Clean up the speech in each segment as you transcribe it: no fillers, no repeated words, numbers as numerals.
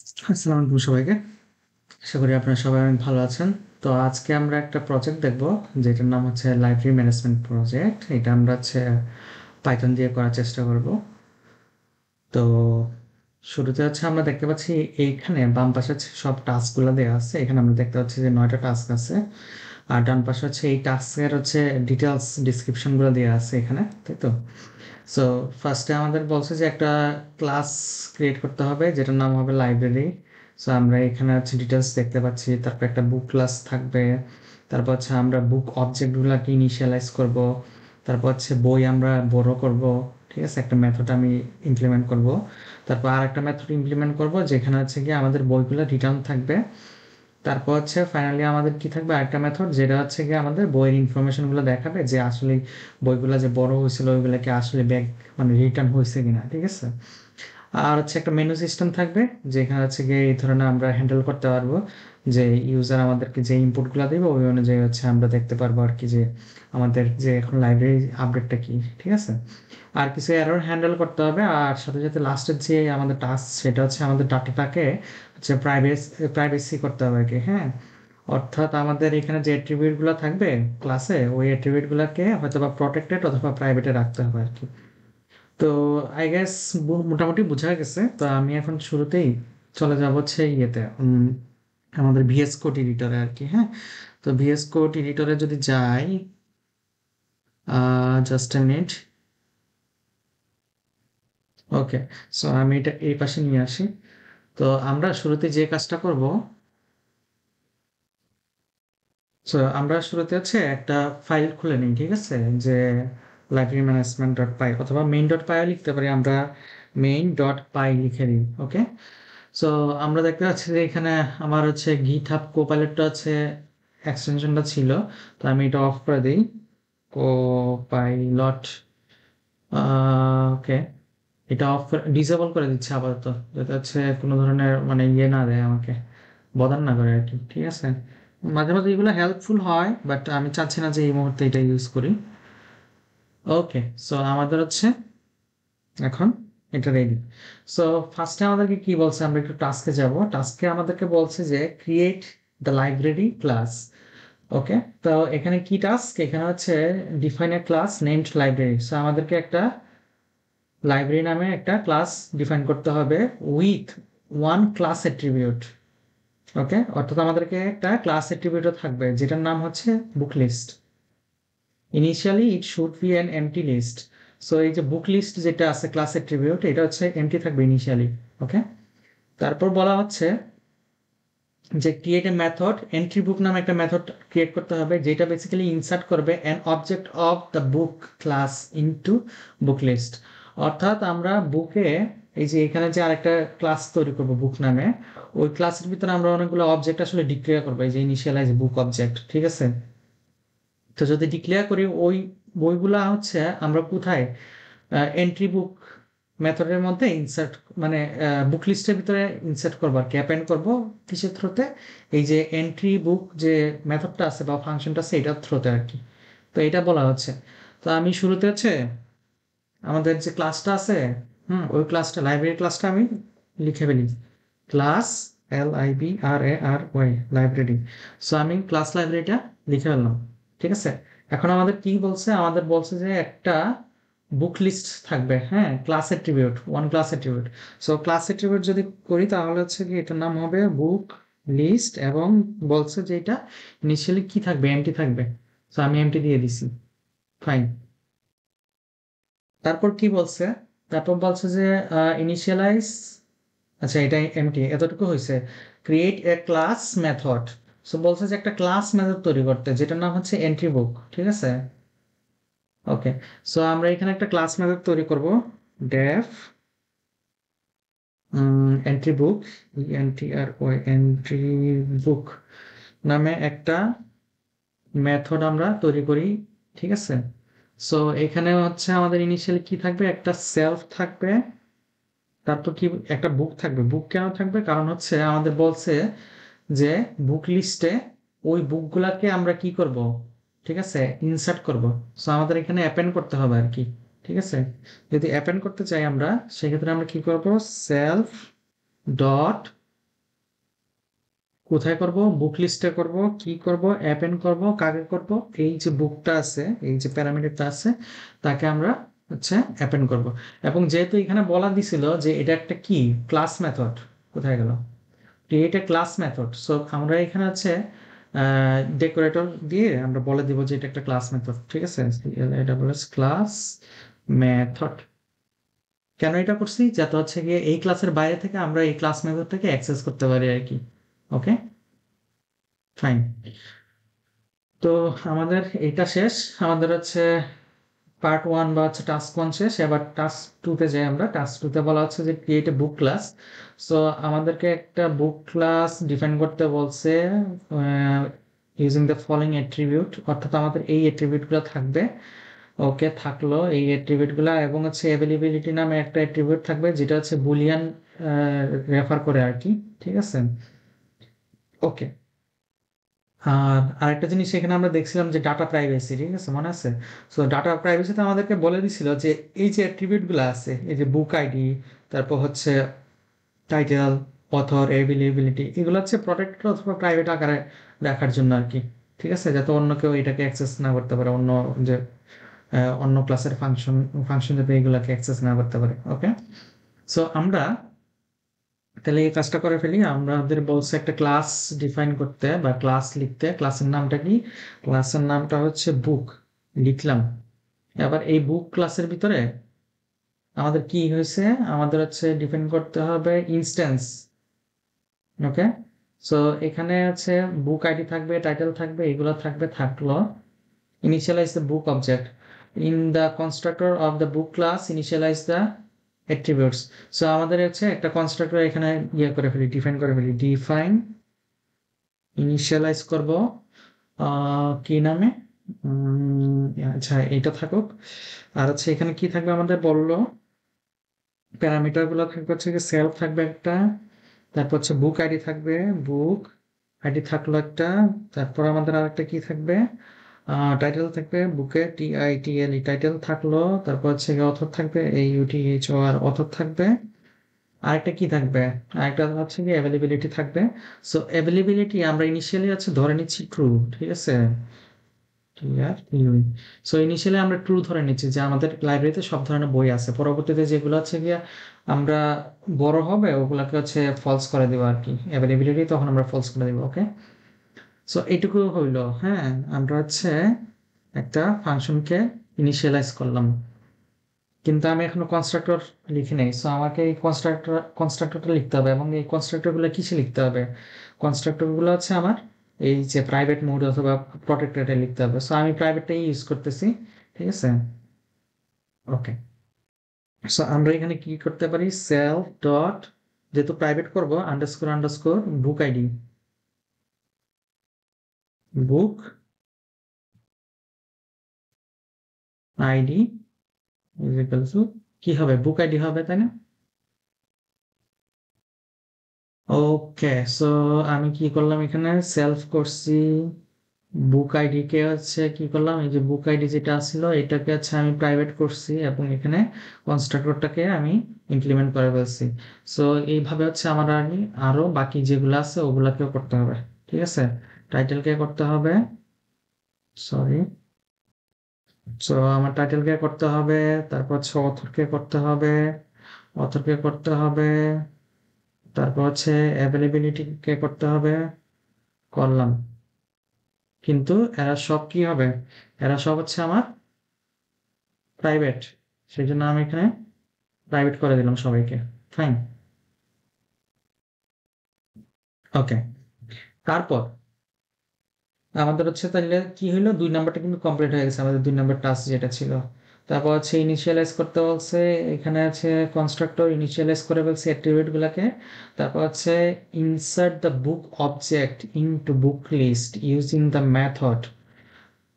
আসসালামু আলাইকুম সবাইকে। আশা করি আপনারা সবাই অনেক ভালো আছেন। তো আজকে আমরা একটা প্রজেক্ট দেখব যেটার নাম হচ্ছে লাইব্রেরি ম্যানেজমেন্ট প্রজেক্ট। এটা আমরা হচ্ছে পাইথন দিয়ে করার চেষ্টা করব। তো শুরুতে হচ্ছে আমরা দেখতে পাচ্ছি এইখানে বাম পাশে হচ্ছে সব টাস্কগুলো দেওয়া আছে। এখানে আমরা দেখতে পাচ্ছি যে 9টা টাস্ক আছে। আর ডান পাশে হচ্ছে এই টাস্কের হচ্ছে ডিটেলস ডেসক্রিপশনগুলো দেওয়া আছে এখানে, তাই তো? সো ফার্স্টে আমাদের বলছে যে একটা ক্লাস ক্রিয়েট করতে হবে যেটার নাম হবে লাইব্রেরি। সো আমরা এখানে হচ্ছে ডিটেলস দেখতে পাচ্ছি। তারপর একটা বুক ক্লাস থাকবে। তারপর হচ্ছে আমরা বুক অবজেক্টগুলোকে ইনিশিয়ালাইজ করব। তারপর হচ্ছে বই আমরা বড় করব। ঠিক আছে, একটা মেথড আমি ইমপ্লিমেন্ট করব। তারপর আর একটা মেথড ইমপ্লিমেন্ট করব যেখানে হচ্ছে গিয়ে আমাদের বইগুলো রিটার্ন থাকবে। তারপর হচ্ছে ফাইনালি আমাদের কি থাকবে আরেকটা মেথড যেটা হচ্ছে গিয়ে আমাদের বইয়ের ইনফরমেশনগুলো দেখাবে যে আসলে বইগুলো যে বড় হয়েছিল ওইগুলো কি আসলে ব্যাক মানে রিটার্ন হয়েছে কিনা। ঠিক আছে, আর হচ্ছে একটা মেনু সিস্টেম থাকবে যেখানে হচ্ছে গিয়ে এই ধরনের আমরা হ্যান্ডেল করতে পারবো যে ইউজার আমাদেরকে যে ইনপুটগুলো দেবে ওই অনুযায়ী হচ্ছে আমরা দেখতে পারবো আর কি যে আমাদের যে এখন লাইব্রেরি আপডেটটা কি। ঠিক আছে, আর কিছু এরর হ্যান্ডেল করতে হবে। আর সাথে সাথে লাস্টের যে আমাদের টাস্ক সেটা হচ্ছে আমাদের ডাটাটাকে হচ্ছে প্রাইভেসি করতে হবে আর কি। হ্যাঁ, অর্থাৎ আমাদের এখানে যে অ্যাট্রিবিউটগুলো থাকবে ক্লাসে ওই অ্যাট্রিবিউটগুলোকে হয়তো বা প্রটেক্টেড অথবা প্রাইভেটে রাখতে হবে আর কি। তো আই গেস মোটামুটি বোঝা গেছে। তো আমি এখন শুরুতেই চলে যাব হচ্ছে ইয়েতে আমাদের ভিএস কোড এডিটরে আর কি। হ্যাঁ, তো ভিএস কোড এডিটরে যদি যাই, just a minute. Okay, so আমি এটা এই পাশে নিয়ে আসি। তো আমরা শুরুতে যে কাজটা করব, সো আমরা শুরুতে হচ্ছে একটা ফাইল খুলে নিই। ঠিক আছে, যে লাইব্রেরি ম্যানেজমেন্ট ডট পাই অথবা মেইন ডট পাইও লিখতে পারি আমরা। মেইন ডট পাই লিখে দিই। ওকে, সো আমরা দেখতে পাচ্ছি যে এখানে আমার হচ্ছে গিটহাব কোপাইলটটা আছে, এক্সটেনশনটা ছিল। তো আমি এটা অফ করে দিই। কোপাইলট, ওকে, এটা অফ ডিসেবল করে দিচ্ছে আপাতত, যাতে হচ্ছে কোনো ধরনের মানে ইয়ে না দেয় আমাকে, বদার না করে আর কি। ঠিক আছে, মাঝে মাঝে এগুলো হেল্পফুল হয় বাট আমি চাচ্ছি না যে এই মুহূর্তে এটা ইউজ করি। ওকে, সো আমাদের হচ্ছে এখন এটা রেডি। সো ফার্স্টে আমাদেরকে কি বলছে, আমরা একটু টাস্কে যাব। টাস্কে আমাদেরকে বলছে যে create the library class. Okay, তো এখানে কি টাস্ক, এখানে হচ্ছে define a class named library. So আমাদেরকে একটা লাইব্রেরি নামে একটা ক্লাস ডিফাইন করতে হবে with one class attribute. Okay, অর্থাৎ আমাদেরকে একটা ক্লাস অ্যাট্রিবিউটও থাকবে যেটার নাম হচ্ছে book list. Initially it should be an empty list. So এই যে বুক লিস্ট যেটা আছে ক্লাস অ্যাট্রিবিউট, এটা হচ্ছে এমটি থাকবে ইনিশিয়ালি। ওকে, তারপর বলা হচ্ছে যে create a method entry book নামে একটা মেথড ক্রিয়েট করতে হবে যেটা বেসিক্যালি ইনসার্ট করবে an object of the book class into book list. অর্থাৎ আমরা বুকে এই যে এখানে যে আরেকটা ক্লাস তৈরি করব বুক নামে, ওই ক্লাসের ভিতরে আমরা অনেকগুলো অবজেক্ট আসলে ডিক্লেয়ার করবো, এই যে ইনিশিয়ালাইজ বুক অবজেক্ট। ঠিক আছে, তো যদি ডিক্লেয়ার করি ওই বইগুলা হচ্ছে আমরা কোথায় এন্ট্রি বুক মেথডের মধ্যে ইনসার্ট মানে বুক লিস্টের ভিতরে ইনসার্ট করবো আর কি, অ্যাপেন্ড করবো কিসের থ্রুতে, এই যে এন্ট্রি বুক যে মেথডটা আছে বা ফাংশনটা আছে এটার থ্রুতে আর কি। তো এটা বলা হচ্ছে। তো আমি শুরুতে হচ্ছে আমাদের যে ক্লাসটা আছে, ওই ক্লাসটা লাইব্রেরি ক্লাসটা আমি লিখে ফেলি। Class LIBRARY library. সো আমি ক্লাস লাইব্রেরিটা লিখে ফেললাম। ঠিক আছে, এখন আমাদের কি বলছে, আমাদের বলছে যে একটা বুক লিস্ট থাকবে। হ্যাঁ, class attribute, one class attribute. So class attribute যদি করি তাহলে হচ্ছে কি এটার নাম হবে বুক লিস্ট, এবং বলছে যে এটা ইনিশিয়ালি কি থাকবে, এমটি থাকবে। সো আমি এমটি দিয়ে দিছি। ফাইন। তারপর কি বলছে, তারপর বলছে যে ইনিশিয়ালাইজ, আচ্ছা এটা এমটি এতটুকু হয়েছে। Create a class method. So বলছে যে একটা ক্লাস মেথড তৈরি করতে যেটার নাম হচ্ছে এন্ট্রি বুক। ঠিক আছে, ওকে, সো আমরা এখানে একটা ক্লাস মেথড তৈরি করব। ডেফ এন্ট্রি বুক, ENTRY এন্ট্রি বুক নামে একটা মেথড আমরা তৈরি করি। ঠিক আছে, সো এখানে হচ্ছে আমাদের ইনিশিয়ালি কি থাকবে, একটা সেলফ থাকবে। তারপর কি একটা বুক থাকবে। বুক কেন থাকবে, কারণ হচ্ছে আমাদের বলছে যে বুক লিস্টে ওই বুকগুলাকে আমরা কি করব, ঠিক আছে, ইনসার্ট করব। সো আমাদের এখানে অ্যাপেন্ড করতে হবে আর কি। ঠিক আছে, যদি অ্যাপেন্ড করতে চাই আমরা সেক্ষেত্রে আমরা কি করব, সেলফ ডট কোথায় করব? বুক লিস্টে করব, কি করব, অ্যাপেন্ড করব, কাকে করব? এই যে বুকটা আছে, এই যে প্যারামিটারটা আছে, তাকে আমরা হচ্ছে অ্যাপেন্ড করব। এবং যেহেতু এখানে বলা দিছিল যে এটা একটা কি ক্লাস মেথড, কোথায় গেল? Create a class method. So আমরা এখানে হচ্ছে ডেকোরেটর দিয়ে আমরা বলে দিব যে এটা একটা ক্লাস মেথড, ঠিক আছে? Class method. কেন এটা করছি? যাতে হচ্ছে গিয়ে এই ক্লাসের বাইরে থেকে আমরা এই ক্লাস মেথডটাকে অ্যাক্সেস করতে পারি আর কি। ওকে, ফাইন। তো আমাদের এটা শেষ। আমাদের হচ্ছে পার্ট 1 বা হচ্ছে টাস্ক 1 শেষ। এবার টাস্ক 2 তে যাই আমরা। টাস্ক 2 তে বলা হচ্ছে যে ক্রিয়েট এ বুক ক্লাস। সো আমাদেরকে একটা বুক ক্লাস ডিফাইন করতে বলছে ইউজিং দ্য ফলোইং অ্যাট্রিবিউট, অর্থাৎ আমাদের এই অ্যাট্রিবিউটগুলো থাকবে। ওকে, থাকলো এই অ্যাট্রিবিউটগুলো, এবং হচ্ছে অ্যাভেলেবিলিটি নামে একটা অ্যাট্রিবিউট থাকবে যেটা হচ্ছে বুলিয়ান রেফার করে আর কি, ঠিক আছে? ওকে। আর আরেকটা জিনিস এখানে আমরা দেখছিলাম যে ডাটা প্রাইভেসি, ঠিক আছে, মনে আছে? সো ডাটা প্রাইভেসিতে আমাদেরকে বলে দিছিল যে এই যে অ্যাট্রিবিউটগুলো আছে, এই যে বুক আইডি, তারপর হচ্ছে টাইটেল, অথর, অ্যাভেলেবিলিটি, এগুলো হচ্ছে প্রোটেক্টেড অথবা প্রাইভেট আকারে রাখার জন্য আর কি, ঠিক আছে? যাতে অন্য কেউ এটাকে অ্যাক্সেস না করতে পারে, অন্য যে অন্য ক্লাসের ফাংশন যাতে এগুলোকে অ্যাক্সেস না করতে পারে। ওকে, সো আমরা তাহলে এই কাজটা করে ফেলি। আমাদের বলছে একটা ক্লাস ডিফাইন করতে বা ক্লাস লিখতে। ক্লাসের নামটা কি? ক্লাসের নামটা হচ্ছে বুক, লিখলাম। এবার এই বুক ক্লাসের ভিতরে আমাদের কি হয়েছে? আমাদের হচ্ছে ডিফাইন করতে হবে ইনস্ট্যান্স। ওকে, সো এখানে আছে বুক আইডি থাকবে, টাইটেল থাকবে, এগুলো থাকবে। থাকলো initialize the book object in the constructor of the book class, initialize the attributes. So আমাদের হচ্ছে একটা কনস্ট্রাক্টর এখানে ইয়ে করে ফেলি, ডিফাইন করে ফেলি। ডিফাইন, ইনিশিয়ালাইজ করব কি নামে? আচ্ছা, এটা থাকুক। আর হচ্ছে এখানে কি থাকবে আমাদের বললো, প্যারামিটার গুলো থাকবে হচ্ছে সেলফ থাকবে একটা, তারপর হচ্ছে বুক আইডি থাকবে, বুক আইডি থাকলো একটা, তারপর আমাদের আর একটা কি থাকবে, টাইটেল থাকবে, বুকে TITLE টাইটেল থাকলো, তারপর হচ্ছে অথর থাকবে, AUTHOR অথর থাকবে। আরেকটা কি থাকবে? আরেকটা হচ্ছে কি অ্যাভেলেবিলিটি থাকবে। সো অ্যাভেলেবিলিটি আমরা ইনিশিয়ালি হচ্ছে ধরে নিচ্ছি ট্রু, ঠিক আছে? ক্লিয়ার? সো ইনিশিয়ালি আমরা ট্রু ধরে নিচ্ছি যে আমাদের লাইব্রেরিতে সব ধরনের বই আছে। পরবর্তীতে যেগুলো হচ্ছে গিয়া আমরা বড় হবে ওগুলাকে হচ্ছে ফলস করে দেবো আর কি, অ্যাভেলেবিলিটি তখন আমরা ফলস করে দেবো। ওকে, সো এইটুকু হইলো। হ্যাঁ, আমরা হচ্ছে একটা ফাংশনকে ইনিশিয়ালাইজ করলাম, কিন্তু আমি এখনো কনস্ট্রাক্টর লিখি নাই। সো আমাকে এই কনস্ট্রাক্টরটা লিখতে হবে, এবং এই কনস্ট্রাক্টরগুলো কিসে লিখতে হবে? কনস্ট্রাক্টরগুলো হচ্ছে আমার এই যে প্রাইভেট মোড অথবা প্রটেক্টেডে লিখতে হবে। সো আমি প্রাইভেটটাই ইউজ করতেছি, ঠিক আছে? ওকে, সো আমরা এখানে কি করতে পারি? সেলফ ডট, যেহেতু প্রাইভেট করব, underscore underscore book ID, book ID is equal to কি হবে? বুক আইডি হবে, তাই না? ওকে, সো আমি কি করলাম এখানে? সেলফ করছি, বুক আইডি কে হচ্ছে কি করলাম, এই যে বুক আইডি যেটা ছিল এটাকে হচ্ছে আমি প্রাইভেট করছি, এবং এখানে কনস্ট্রাক্টরটাকে আমি ইমপ্লিমেন্ট করে ফেলছি। সো এইভাবে হচ্ছে আমার আরো বাকি যেগুলো আছে ওগুলাকেও করতে হবে, ঠিক আছে? টাইটেলকে করতে হবে, সরি। সো আমার টাইটেলকে করতে হবে, তারপর হচ্ছে অথরকে করতে হবে, অথরকে করতে হবে, তারপর হচ্ছে অ্যাভেলেবিলিটি কে করতে হবে, করলাম। কিন্তু এরা সব কি হবে? এরা সব হচ্ছে আমার প্রাইভেট, সেই জন্য আমি এখানে প্রাইভেট করে দিলাম সবাইকে। ফাইন, ওকে। তারপর আমাদের হচ্ছে তাহলে কি হইলো, 2 নাম্বারটা কিন্তু কমপ্লিট হয়ে গেছে, আমাদের 2 নাম্বার টাস্ক যেটা ছিল। তারপর হচ্ছে ইনিশিয়ালাইজ করতে বলছে, এখানে আছে কনস্ট্রাক্টর ইনিশিয়ালাইজ করে বলছে অ্যাট্রিবিউট গুলাকে। তারপর হচ্ছে insert the book object into book list using the method.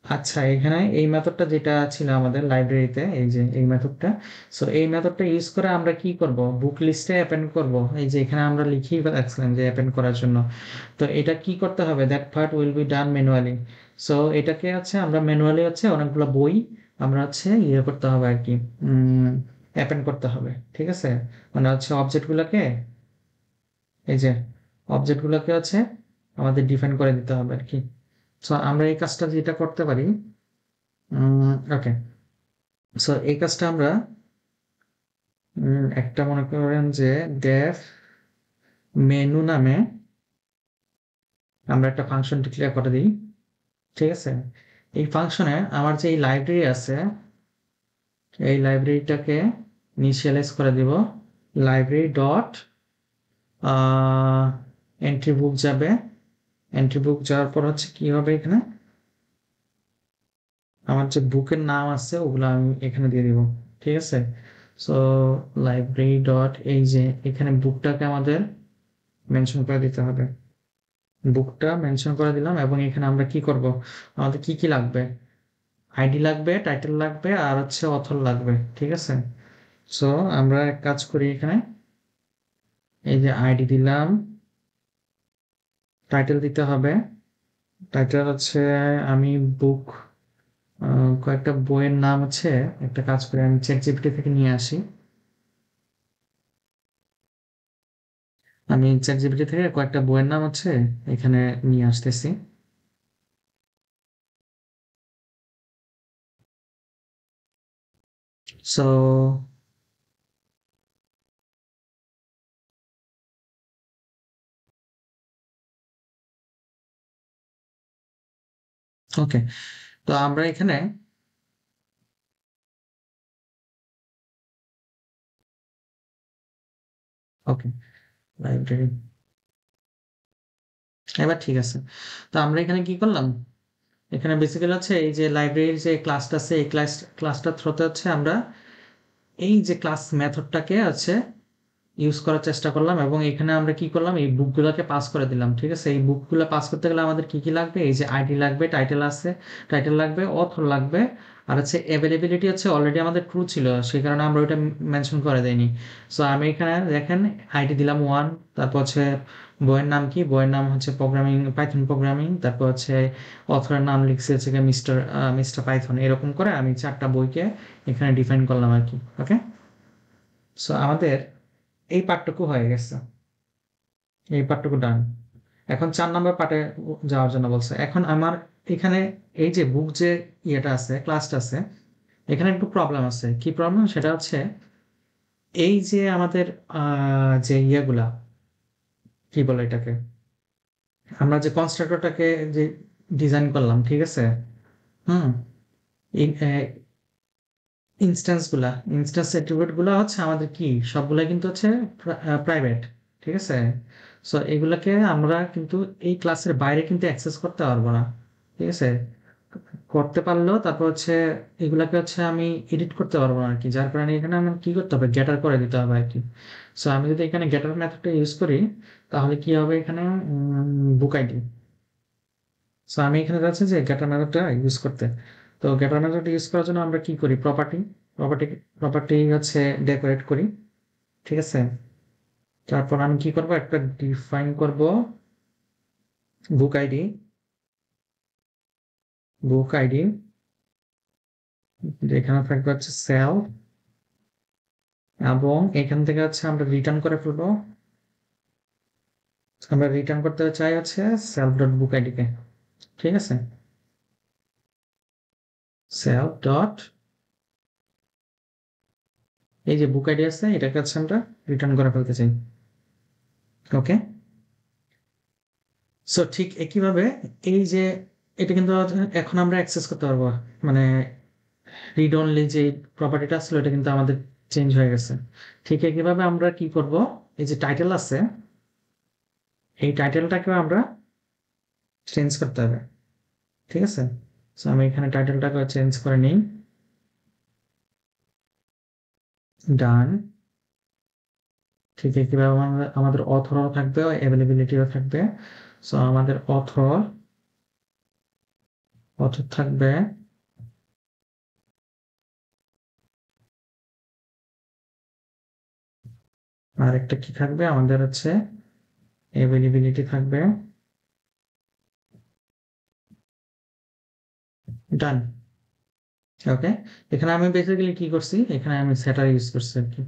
আচ্ছা, এখানে এই মেথডটা যেটা ছিল আমাদের লাইব্রেরিতে, এই যে এই মেথডটা। সো এই মেথডটা ইউজ করে আমরা কি করব? বুক লিস্টে অ্যাপেন্ড করব। এই যে এখানে আমরা লিখি রাখছিলাম যে অ্যাপেন্ড করার জন্য। তো এটা কি করতে হবে? That part will be done manually. So এটাকে হচ্ছে আমরা ম্যানুয়ালি হচ্ছে অনেকগুলো বই আমরা হচ্ছে ইয়ে করতে হবে আর কি, অ্যাপেন্ড করতে হবে, ঠিক আছে? মানে হচ্ছে অবজেক্টগুলোকে, এই যে অবজেক্টগুলোকে হচ্ছে আমাদের ডিফাইন করে দিতে হবে আর কি। সো আমরা এই কাজটা যেটা করতে পারি, ওকে, সো এই কাজটা আমরা একটা মনে করেন যে ডেফ মেনু নামে আমরা একটা ফাংশন ডিক্লেয়ার করে দিই, ঠিক আছে? এই ফাংশনে আমার যে এই লাইব্রেরি আছে, এই লাইব্রেরিটাকে ইনিশিয়ালাইজ করে দিব। লাইব্রেরি ডট এন্ট্রি বুক যাবে, এন্ট্রি বুক যাওয়ার পর হচ্ছে কি হবে, এখানে আমার যে বুকের নাম আছে ওগুলো আমি এখানে দিয়ে দিব, ঠিক আছে? সো লাইব্রেরি ডট, এই যে এখানে বুকটাকে আমাদের মেনশন করে দিতে হবে, বুকটা মেনশন করে দিলাম। এবং এখানে আমরা কি করব, আমাদের কি কি লাগবে, আইডি লাগবে, টাইটেল লাগবে, আর হচ্ছে অথর লাগবে, ঠিক আছে? সো আমরা এক কাজ করি, এখানে এই যে আইডি দিলাম, টাইটেল দিতে হবে, টাইটেল হচ্ছে আমি বুক, কয়েকটা বইয়ের নাম হচ্ছে, একটা কাজ করে আমি চ্যাট জিপিটি থেকে নিয়ে আসি, আমি চ্যাট জিপিটি থেকে কয়েকটা বইয়ের নাম হচ্ছে এখানে নিয়ে আসতেছি। সো ওকে, তো আমরা এখানে ওকে লাইব্রেরি, এবার ঠিক আছে। তো আমরা এখানে কি করলাম, এখানে বেসিক্যালি হচ্ছে এই যে লাইব্রেরির যে ক্লাসটা আছে, এই ক্লাসটার থ্রুতে হচ্ছে আমরা এই যে ক্লাস মেথডটাকে হচ্ছে ইউজ করার চেষ্টা করলাম। এবং এখানে আমরা কি করলাম, এই বুকগুলোকে পাস করে দিলাম, ঠিক আছে? এই বুকগুলো পাস করতে গেলে আমাদের কি কি লাগবে, এই যে আইডি লাগবে, টাইটেল আছে, টাইটেল লাগবে, অথর লাগবে, আর হচ্ছে অ্যাভেলেবিলিটি হচ্ছে অলরেডি আমাদের ট্রু ছিল, সেই কারণে আমরা ওইটা মেনশন করে দেইনি। সো আমি এখানে দেখেন আইডি দিলাম 1, তারপর হচ্ছে বইয়ের নাম কি, বইয়ের নাম হচ্ছে প্রোগ্রামিং, পাইথন প্রোগ্রামিং, তারপর হচ্ছে অথরের নাম লিখছি হচ্ছে মিস্টার মিস্টার পাইথন, এরকম করে আমি 4টা বইকে এখানে ডিফাইন করলাম আর কি। ওকে, সো আমাদের এই পার্টটুকু হয়ে গেছে, এই পার্টটুকু ডান। এখন 4 নম্বর পার্টে যাওয়ার জন্য বলছে। এখন আমার এখানে এই যে বুক যে ইয়েটা আছে, ক্লাসটা আছে, এখানে একটু প্রবলেম আছে। কি প্রবলেম, সেটা হচ্ছে এই যে আমাদের যে ইয়েগুলা, কি বলে এটাকে, আমরা যে কনস্ট্রাক্টরটাকে যে ডিজাইন করলাম, ঠিক আছে? হুম, ইনস্ট্যান্স গুলা, ইনস্ট্যান্স অ্যাট্রিবিউট গুলা হচ্ছে আমাদের কি, সবগুলা কিন্তু হচ্ছে প্রাইভেট, ঠিক আছে? সো এগুলাকে আমরা কিন্তু এই ক্লাসের বাইরে কিন্তু অ্যাক্সেস করতে পারবো না, ঠিক আছে? করতে পারলেও তারপর হচ্ছে এগুলাকে হচ্ছে আমি এডিট করতে পারবো না আর কি, যার কারণে এখানে আমার কি করতে হবে, গেটার করে দিতে হবে আর কি। সো আমি যদি এখানে গেটার মেথডটা ইউজ করি, তাহলে কি হবে, এখানে বুক আইডি। সো আমি এখানে যাচ্ছি যে গেটার মেথডটা ইউজ করতে। তো গেটার মেথড ইউজ করার জন্য আমরা কি করি, প্রপার্টি, প্রপার্টি প্রপার্টি হচ্ছে ডেকোরেট করি, ঠিক আছে? তারপর আমি কি করব, একটা ডিফাইন করব বুক আইডি, বুক আইডি এখানে থাকবে হচ্ছে সেল, এবং এখান থেকে হচ্ছে আমরা রিটার্ন করে ফেলবো, আমরা রিটার্ন করতে চাই হচ্ছে self dot book ID K, ঠিক আছে? সেলফ ডট, এই যে বুক আইডি আছে এটাকে হচ্ছে আমরা রিটার্ন করে ফেলতে চাই। ওকে, সো ঠিক একইভাবে এই যে এটা কিন্তু এখন আমরা অ্যাক্সেস করতে পারবো, মানে রিড অনলি যে প্রপার্টিটা ছিল এটা কিন্তু আমাদের চেঞ্জ হয়ে গেছে। ঠিক একইভাবে আমরা কি করব, এই যে টাইটেল আছে, এই টাইটেলটাকেও আমরা চেঞ্জ করতে হবে, ঠিক আছে? সো আমি এখানে টাইটেলটাকে চেঞ্জ করে নিই, ডান। ঠিক একইভাবে আমাদের অথরও থাকবে, অ্যাভেলেবিলিটিও থাকবে। সো আমাদের অথর, অথর থাকবে, আর একটা কি থাকবে, আমাদের হচ্ছে অ্যাভেলেবিলিটি থাকবে, ডান। ওকে, এখানে আমি বেসিক্যালি কি করছি, এখানে আমি সেটার ইউজ করছি আর কি,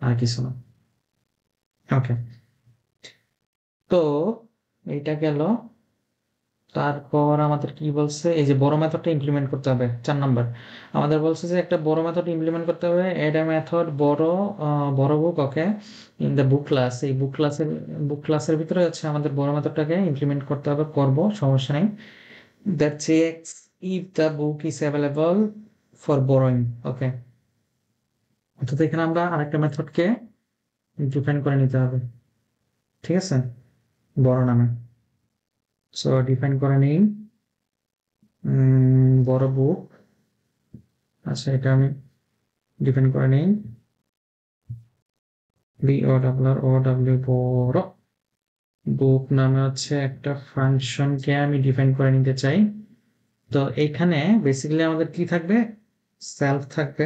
আর কিছু না। ওকে, তো এইটা গেল। তারপর আমাদের কি বলছে, এই যে বড় মেথডটা ইমপ্লিমেন্ট করতে হবে 4 নাম্বার। আমাদের বলছে যে একটা বড় মেথড ইমপ্লিমেন্ট করতে হবে, এড এ মেথড বড় বুক, ওকে, ইন দ্য বুক ক্লাস। এই বুক ক্লাসের ভিতরে হচ্ছে আমাদের বড় মেথডটাকে ইমপ্লিমেন্ট করতে হবে, করব, সমস্যা নেই। That checks if the book is available for borrowing, okay. অর্থাৎ এখানে আমরা আরেকটা মেথডকে ডিফাইন করে নিতে হবে, ঠিক আছে, বড় নামে। সো ডিফাইন করে নিই বড় বুক। আচ্ছা, এটা আমি ডিফাইন করে নিই, বড় বুক নামে হচ্ছে একটা ফাংশনকে আমি ডিফাইন করে নিতে চাই। তো এইখানে বেসিক্যালি আমাদের কি থাকবে, সেলফ থাকবে।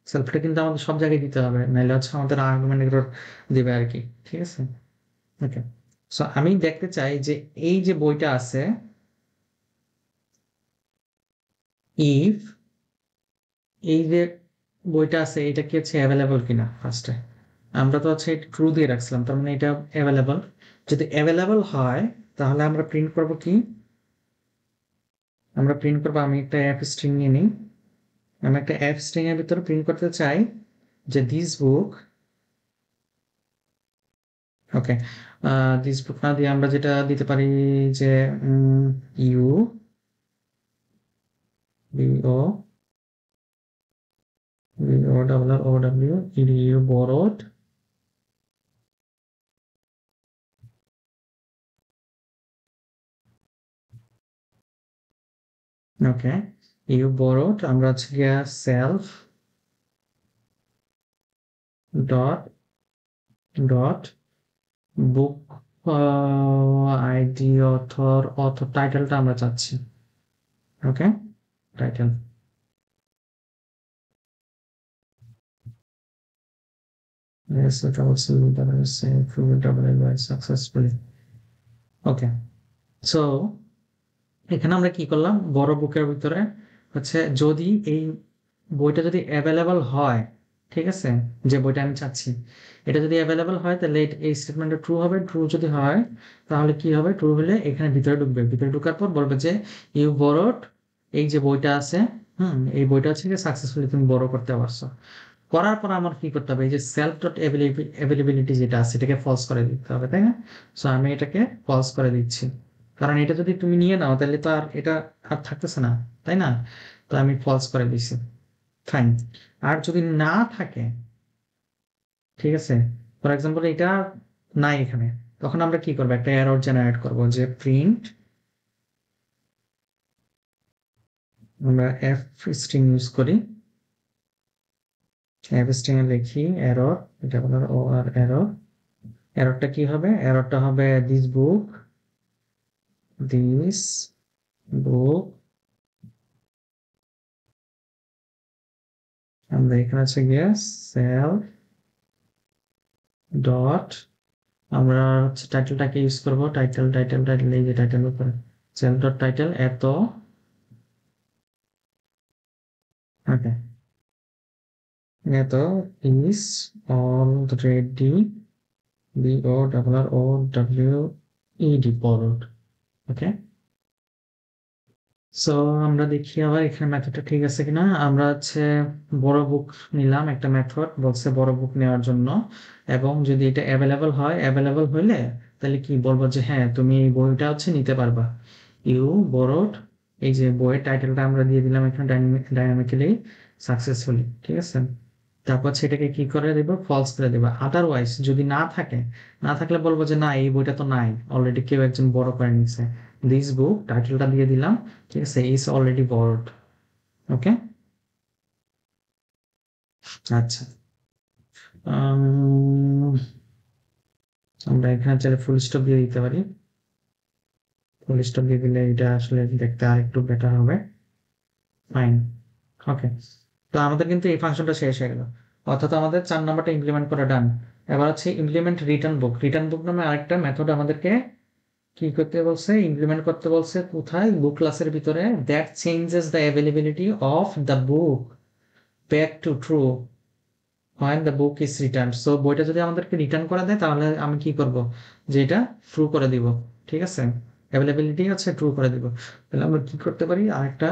সেলফটা কিন্তু আমাদের সব জায়গায় দিতে হবে, নাহলে হচ্ছে আমাদের আর্গুমেন্ট এরর দিবে আর কি, ঠিক আছে, ওকে। সো আমি দেখতে চাই যে এই যে বইটা আছে, ইফ এই যে বইটা আছে এটা কি হচ্ছে অ্যাভেলেবল কিনা। ফার্স্টে আমরা তো হচ্ছে ট্রু দিয়ে রাখছিলাম, তার মানে এটা অ্যাভেলেবল। যদি অ্যাভেলেবল হয় তাহলে আমরা প্রিন্ট করব কি, আমরা প্রিন্ট করবো, আমি একটা এফ স্ট্রিং নিয়ে নিই। আমি একটা এফ স্ট্রিং এর ভিতরে প্রিন্ট করতে চাই যে this book, okay. This book না দিয়ে আমরা যেটা দিতে পারি যে you B O B O double R O W you borrowed, okay, you borrowed. আমরা হচ্ছে গিয়া self dot dot book ID, author টাইটেলটা আমরা চাচ্ছি, okay, title. Yes, the double C double S prove double L successfully. Okay, so এখানে আমরা কি করলাম, বড় বুকের ভিতরে হচ্ছে যদি এই বইটা যদি অ্যাভেলেবল হয়, ঠিক আছে, যে বইটা আমি চাচ্ছি এটা যদি অ্যাভেলেবল হয় তাহলে এই স্টেটমেন্টটা ট্রু হবে। ট্রু যদি হয় তাহলে কি হবে, ট্রু হলে এখানে ভিতরে ঢুকবে, ভিতরে ঢোকার পর বলবে যে ইউ বরোড, এই যে বইটা আছে, এই বইটা হচ্ছে সাকসেসফুলি তুমি বড় করতে পারছো। করার পর আমার কি করতে হবে, এই যে সেলফ ডট অ্যাভেলেবিলিটি যেটা আছে এটাকে ফলস করে দিতে হবে, তাই না? সো আমি এটাকে ফলস করে দিচ্ছি, কারণ এটা যদি তুমি নিয়ে নাও তাহলে তো আর এটা আর থাকতেছে না, তাই না? তো আমি ফলস করে দিচ্ছি, ফাইন। আর যদি না থাকে, ঠিক আছে, ফর এক্সাম্পল এটা নাই এখানে, তখন আমরা কি করবো, একটা এরর জেনারেট করব যে প্রিন্ট, আমরা এফ স্ট্রিং ইউজ করি, এফ স্ট্রিং এ লিখি এরর, এটা বলার ও আর এরর। এররটা কি হবে, এররটা হবে দিস বুক আমরা এখানে আছে গিয়ে সেলফ ডট, আমরা হচ্ছে টাইটেলটাকে ইউজ করব, টাইটেল এই যে টাইটেল উপরে self dot title it, okay, it is already B O double R O W E D borrowed, okay. So আমরা দেখি আবার এখানে মেথডটা ঠিক আছে কিনা। আমরা হচ্ছে বড় বুক নিলাম, একটা মেথড বলছে বড় বুক নেওয়ার জন্য, এবং যদি এটা অ্যাভেলেবল হয়, অ্যাভেলেবল হইলে তাহলে কি বলবো যে হ্যাঁ তুমি এই বইটা হচ্ছে নিতে পারবা, ইউ বরোড। এই যে বইয়ের টাইটেলটা আমরা দিয়ে দিলাম এখানে ডাইনামিক্যালি সাকসেসফুলি, ঠিক আছে। তারপর সেটাকে কি করে দেব, ফলস করে দেবো। আদারওয়াইজ যদি না থাকে, না থাকলে বলবো যে না এই বইটা তো নাই, অলরেডি কেউ একজন বড় করে নিচ্ছে। দিস বুক টাইটেলটা দিয়ে দিলাম, ঠিক আছে, ইজ অলরেডি বড়ড, ওকে। আচ্ছা, আমরা এখানে চাইলে ফুল স্টপ দিয়ে দিতে পারি, ফুল স্টপ দিয়ে দিলে এটা আসলে দেখতে আর একটু বেটার হবে, ফাইন, ওকে। তো আমাদের কিন্তু এই ফাংশনটা শেষ হয়ে গেল, অর্থাৎ আমাদের 4 নাম্বারটা ইমপ্লিমেন্ট করা ডান। এবার হচ্ছে ইমপ্লিমেন্ট রিটার্ন বুক। রিটার্ন বুক নামে আরেকটা মেথড আমাদেরকে কি করতে বলছে, ইমপ্লিমেন্ট করতে বলছে, কোথায়, বুক ক্লাসের ভিতরে। That changes the availability of the book back to true when the book is returned. So বইটা যদি আমাদেরকে রিটার্ন করে দেয় তাহলে আমি কি করব, যে এটা ট্রু করে দিব। ঠিক আছে, অ্যাভেলেবিলিটি হচ্ছে ট্রু করে দিব। তাহলে আমরা কি করতে পারি, আরেকটা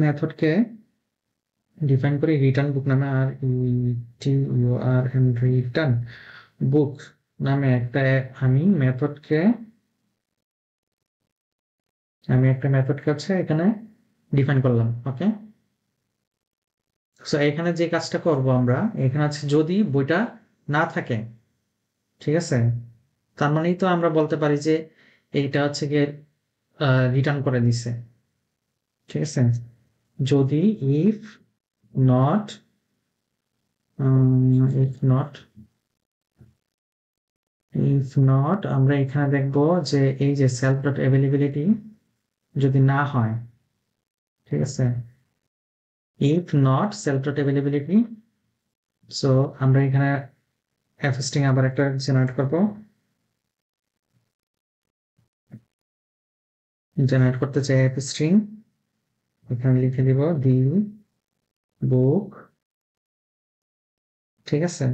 মেথডকে ডিফাইন করি রিটার্ন বুক নামে, আর রিটার্ন বুক নামে একটা আমি একটা মেথডকে হচ্ছে এখানে ডিফাইন করলাম। ওকে, সো এখানে যে কাজটা করব আমরা, এখানে আছে যদি বইটা না থাকে, ঠিক আছে, তার মানেই তো আমরা বলতে পারি যে এইটা হচ্ছে গিয়ে রিটার্ন করে দিছে। ঠিক আছে, যদি if not if not if not আমরা এখানে দেখব যে এই যে সেলফ ডট অ্যাভেলেবিলিটি যদি না হয়, ঠিক আছে, if not self dot availability, so আমরা এখানে এফ স্ট্রিং আবার একটা জেনারেট করব। জেনারেট করতে চাই এফ স্ট্রিং, এখানে লিখে দিব দি বুক, ঠিক আছে।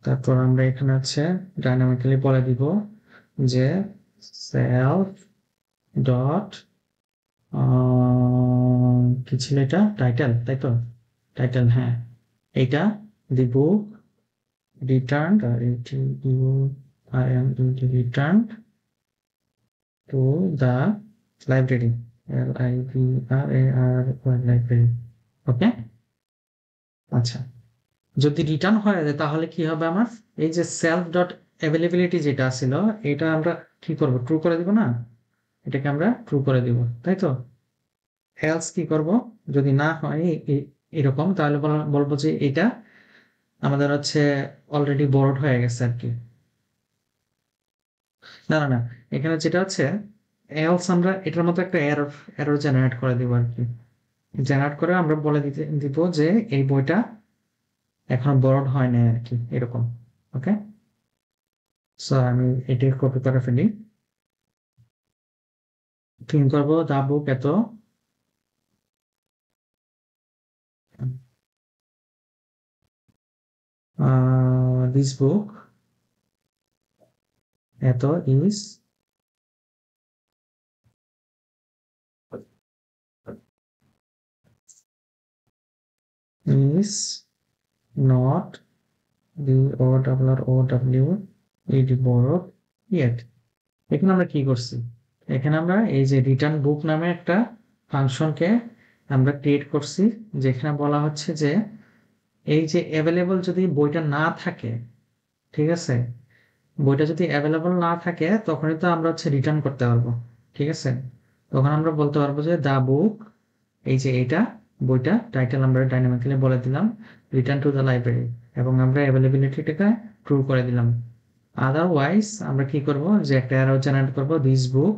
তারপর আমরা এখানে হচ্ছে ডাইনামিক্যালি বলে দিব যে সেলফ ডট কি ছিল এটা, টাইটেল, তাই তো, টাইটেল, হ্যাঁ, এইটা the book return return to the library, library. Okay, আচ্ছা, যদি রিটার্ন হয়ে যায় তাহলে কি হবে আমার, এই যে সেলফ ডট অ্যাভেলেবিলিটি যেটা ছিল এটা আমরা কি করব, ট্রু করে দিব না, এটাকে আমরা ট্রু করে দিব, তাই তো। এলস কি করব, যদি না হয় এরকম, তাহলে বলবো যে এটা আমাদের হচ্ছে অলরেডি বরড হয়ে গেছে আর কি। না না না, এখানে যেটা হচ্ছে এলস আমরা এটার মতো একটা এরর জেনারেট করে দিব আর কি। জেনারেট করে আমরা বলে দিব যে এই বইটা এখন বরড হয় না আর কি, এরকম। ওকে, সো আমি এটি কপি করে ফেলি, প্রিন্ট করবো দা বুক এত, দিস বুক এত ইজ নট borrowed yet। এখানে আমরা কি করছি, এখানে আমরা এই যে রিটার্ন বুক নামে একটা ফাংশনকে আমরা ক্রিয়েট করছি, যেখানে বলা হচ্ছে যে এই যে অ্যাভেলেবল যদি বইটা না থাকে, ঠিক আছে, বইটা যদি অ্যাভেলেবল না থাকে তখনই তো আমরা হচ্ছে রিটার্ন করতে পারবো, ঠিক আছে। তখন আমরা বলতে পারবো যে দা বুক, এই যে এটা বইটা টাইটেল আমরা ডাইনামিক্যালি বলে দিলাম রিটার্ন টু দ্য লাইব্রেরি, এবং আমরা অ্যাভেলেবিলিটিটাকে ট্রু করে দিলাম। আদারওয়াইজ আমরা কি করব, যে একটা অ্যারো জেনারেট করব this book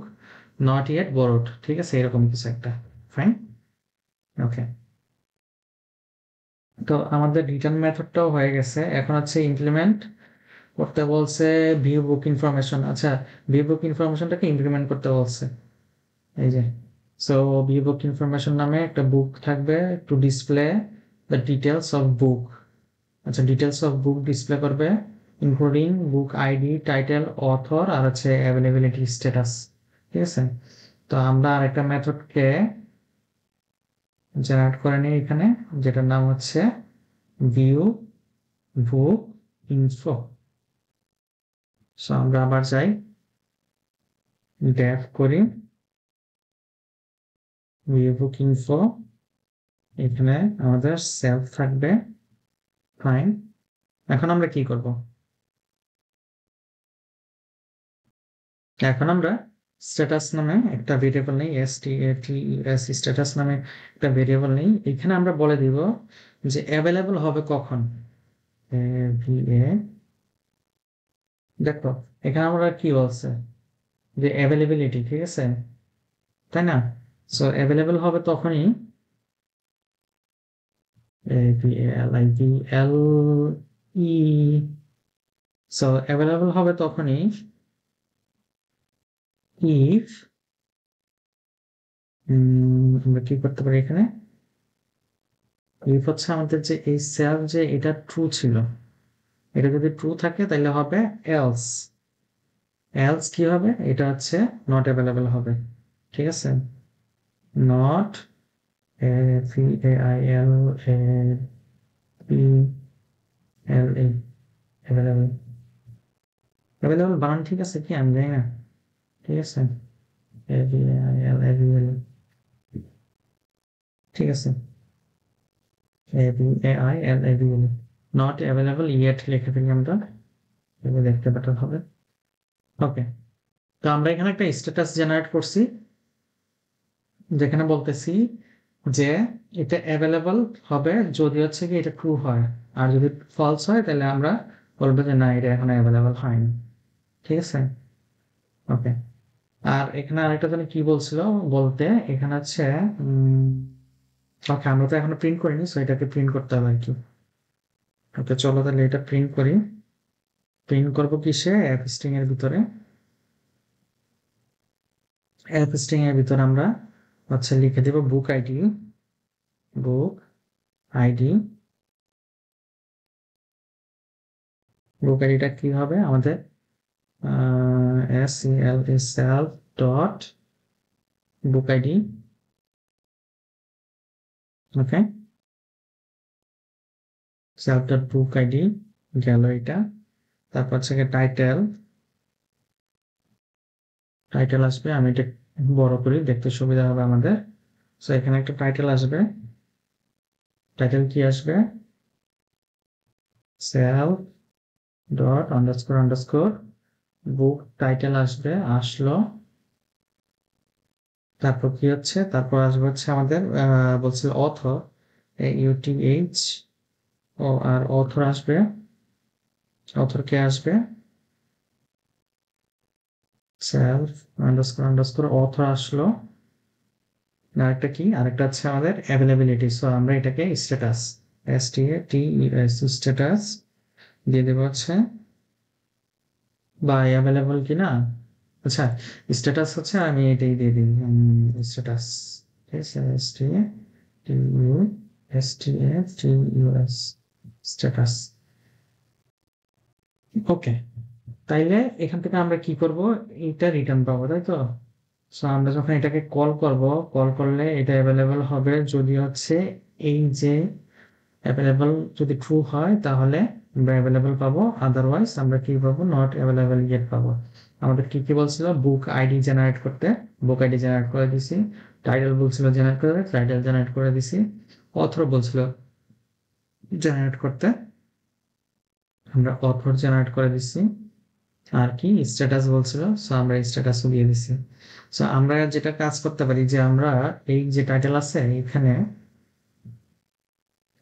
not yet borrowed, ঠিক আছে, এরকম কিছু একটা। ফাইন, ওকে, তো আমাদের রিটার্ন মেথডটাও হয়ে গেছে। এখন হচ্ছে ইমপ্লিমেন্ট করতে বলছে ভিউ বুক ইনফরমেশন। আচ্ছা, ভিউ বুক ইনফরমেশনটাকে ইমপ্লিমেন্ট করতে বলছে, এই যে, সো ভিউ বুক ইনফরমেশন নামে একটা বুক থাকবে to display the details of book. আচ্ছা, ডিটেলস অফ বুক ডিসপ্লে করবে including book ID, title, author, আর হচ্ছে অ্যাভেলেবিলিটি স্ট্যাটাস, ঠিক আছে। তো আমরা আরেকটা মেথডকে জেনারেট করে নিই এখানে, যেটার নাম হচ্ছে ভিউ বুক ইনফো। সো আমরা আবার যাই, ডেভ করি ভিউ বুক ইনফো, এখানে আমাদের সেলফ থাকবে। ফাইন, এখন আমরা কি করব, এখন আমরা স্ট্যাটাস নামে একটা ভেরিয়েবল নেই, STATUS স্ট্যাটাস নামে একটা ভেরিয়েবল নেই। এখানে আমরা বলে দিব যে অ্যাভেলেবল হবে কখন, দেখো এখানে আমরা কি বলছে যে অ্যাভেলেবিলিটি, ঠিক আছে, তাই না। সো অ্যাভেলেবল হবে তখনই, সো অ্যাভেলেবল হবে তখনই ইফ আমরা কি করতে পারি এখানে, ইফ হচ্ছে আমাদের যে এই সেলফ যে এটা ট্রু ছিল, এটা যদি ট্রু থাকে তাহলে হবে এলস, এলস কি হবে, এটা হচ্ছে নট অ্যাভেলেবল হবে, ঠিক আছে, নট AVAIL অ্যাভেলেবল, অ্যাভেলেবল বানান ঠিক আছে কি আমি জানি না, ঠিক আছে, AVAIL ঠিক আছে, AVAIL নট অ্যাভেলেবল ইয়েট লিখে ফেলি আমরা, এবার দেখতে বেটার হবে। ওকে, তো আমরা এখানে একটা স্ট্যাটাস জেনারেট করছি যেখানে বলতেছি যে এটা অ্যাভেলেবল হবে যদি হচ্ছে কি এটা ট্রু হয়, আর যদি ফলস হয় তাহলে আমরা বলবো যে না এটা এখন অ্যাভেলেবল হয়নি, ঠিক আছে। ওকে, আর এখানে আরেকটা জানি কি বলছিল বলতে, এখানে হচ্ছে ওকে আমরা তো এখনো প্রিন্ট করিনি, সো এটাকে প্রিন্ট করতে হবে আর কি। ওকে চলো তাহলে এটা প্রিন্ট করি। প্রিন্ট করবো কিসে, অ্যাপ স্ট্রিং এর ভিতরে। অ্যাপ স্ট্রিং এর ভিতরে আমরা হচ্ছে লিখে দেব বুক আইডি, বুক আইডি, বুক আইডিটা কি হবে আমাদের self dot book id, ওকে self dot book id গেল এটা। তারপর হচ্ছে টাইটেল, টাইটেল আসবে, আমি এটা বড় করি দেখতে সুবিধা হবে আমাদের। সো এখানে একটা টাইটেল আসবে, টাইটেল কি আসবে, self dot underscore underscore book title আসবে, আসলো। তারপর কি হচ্ছে, তারপর আসবে হচ্ছে আমাদের বলছিল অথর, UTH, ও আর অথর আসবে, অথর কে আসবে সেলফ আন্ডারস্কোর আন্ডারস্কোর অথর আসলো। আরেকটা কি, আরেকটা হচ্ছে আমাদের অ্যাভেলেবিলিটি, সো আমরা এটাকে স্ট্যাটাস STATUS স্ট্যাটাস দিয়ে দেবো হচ্ছে বা অ্যাভেলেবল কিনা। আচ্ছা স্ট্যাটাস হচ্ছে আমি এটাই দিয়ে দিই স্ট্যাটাস, ঠিক আছে, STATUS স্ট্যাটাস। ওকে, তাইলে এখান থেকে আমরা কি করব, এটা রিটার্ন পাবো তাই তো। সো আমরা যখন এটাকে কল করব, কল করলে এটা অ্যাভেলেবল হবে যদি হচ্ছে এই যে অ্যাভেলেবল যদি ট্রু হয় তাহলে আমরা অ্যাভেলেবল পাবো, আদারওয়াইজ আমরা কি পাবো, নট অ্যাভেলেবল ইয়েট পাবো। আমাদের কি কি বলছিল, বুক আইডি জেনারেট করতে, বুক আইডি জেনারেট করে দিছি, টাইটেল বলছিল জেনারেট করে, টাইটেল জেনারেট করে দিছি, অথর বলছিল জেনারেট করতে, আমরা অথর জেনারেট করে দিছি, আর কি স্ট্যাটাস বলছিল, সো আমরা স্ট্যাটাসও দিয়ে দিছি। সো আমরা যেটা কাজ করতে পারি যে আমরা এই যে টাইটেল আছে এখানে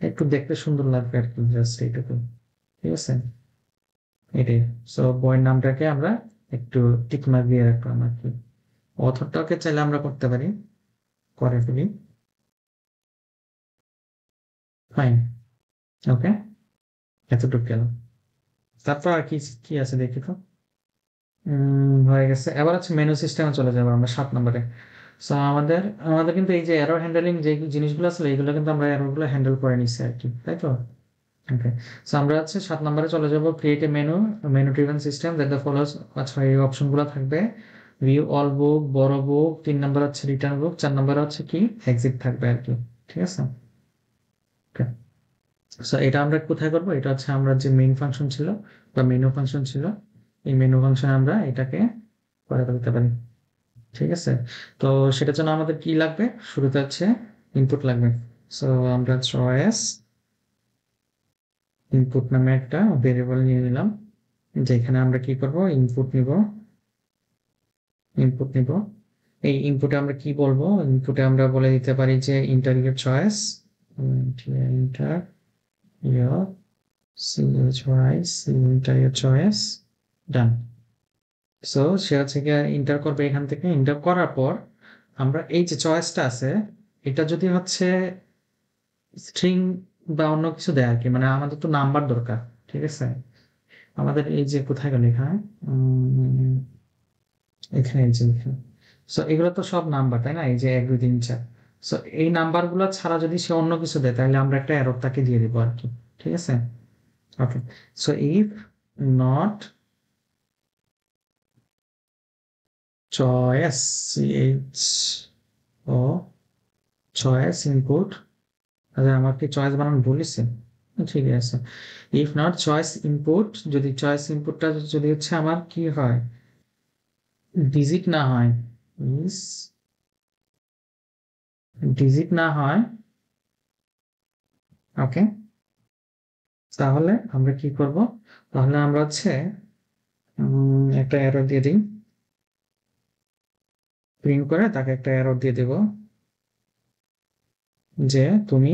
একটু দেখতে সুন্দর লাগবে আর কি, জাস্ট এইটুকু, ঠিক আছে, এটাই। সো বইয়ের নামটাকে আমরা একটু টিক মার্ক দিয়ে রাখলাম আর কি। অথরটাকে চাইলে আমরা করতে পারি, করে ফেলি, ফাইন, ওকে এতটুকু গেল। তারপর আর কি কি আছে দেখি তো, হয়ে গেছে। এবার হচ্ছে মেনু সিস্টেমে চলে যাবো আমরা 7 নম্বরে। সো আমাদের আমাদের কিন্তু এই যে এরর হ্যান্ডেলিং যে জিনিসগুলো আছে এইগুলো কিন্তু আমরা এরর গুলো হ্যান্ডেল করে নিচ্ছি আর কি, তাই তো। ওকে, সো আমরা হচ্ছে 7 নম্বরে চলে যাব, create a menu, menu driven system that the follows. আচ্ছা এই অপশনগুলো থাকবে, ভিউ অল বুক, বড় বুক, 3 নম্বর হচ্ছে রিটার্ন বুক, 4 নম্বর হচ্ছে কি এক্সিট থাকবে আর কি, ঠিক আছে। ওকে, সো এটা আমরা কোথায় করবো, এটা হচ্ছে আমরা যে মেইন ফাংশন ছিল বা মেনু ফাংশন ছিল, এই মেনু ফাংশন আমরা এটাকে করে ফেলতে পারি, ঠিক আছে। তো সেটার জন্য আমাদের কি লাগবে, শুরুতে হচ্ছে ইনপুট লাগবে। সো আমরা চয়েস ইনপুট নামে একটা ভেরিয়েবল নিয়ে নিলাম, যেখানে আমরা কি করব, ইনপুট নিব, ইনপুট নিব। এই ইনপুটে আমরা কি বলবো, ইনপুটে আমরা বলে দিতে পারি যে enter your choice, enter your choice, enter your choice, done. So সে হচ্ছে গিয়ে ইন্টার করবে, এখান থেকে ইন্টার করার পর আমরা এই যে চয়েসটা আছে এটা যদি হচ্ছে স্ট্রিং বা অন্য কিছু দেয় আর কি, মানে আমাদের তো নাম্বার দরকার, ঠিক আছে। আমাদের এই যে কোথায় গেল এখানে, এখানে এই যে এখানে, সো এগুলো তো সব নাম্বার তাই না, এই যে 1 2 3 4। সো এই নাম্বার গুলো ছাড়া যদি সে অন্য কিছু দেয় তাহলে আমরা একটা এরর তাকে দিয়ে দিব আর কি, ঠিক আছে। Okay, so if not choice ও choice input আচ্ছা আমার কি চয়েস বানান বলেছে ঠিক আছে ইফ নট চয়েস ইনপুট যদি চয়েস ইনপুটটা যদি হচ্ছে আমার কি হয় ডিজিট না হয় ইস ডিজিট না হয় ওকে তাহলে আমরা কি করব তাহলে আমরা হচ্ছে একটা এরর দিয়ে দিই প্রিন্ট করে তাকে একটা এরর দিয়ে দেব যে তুমি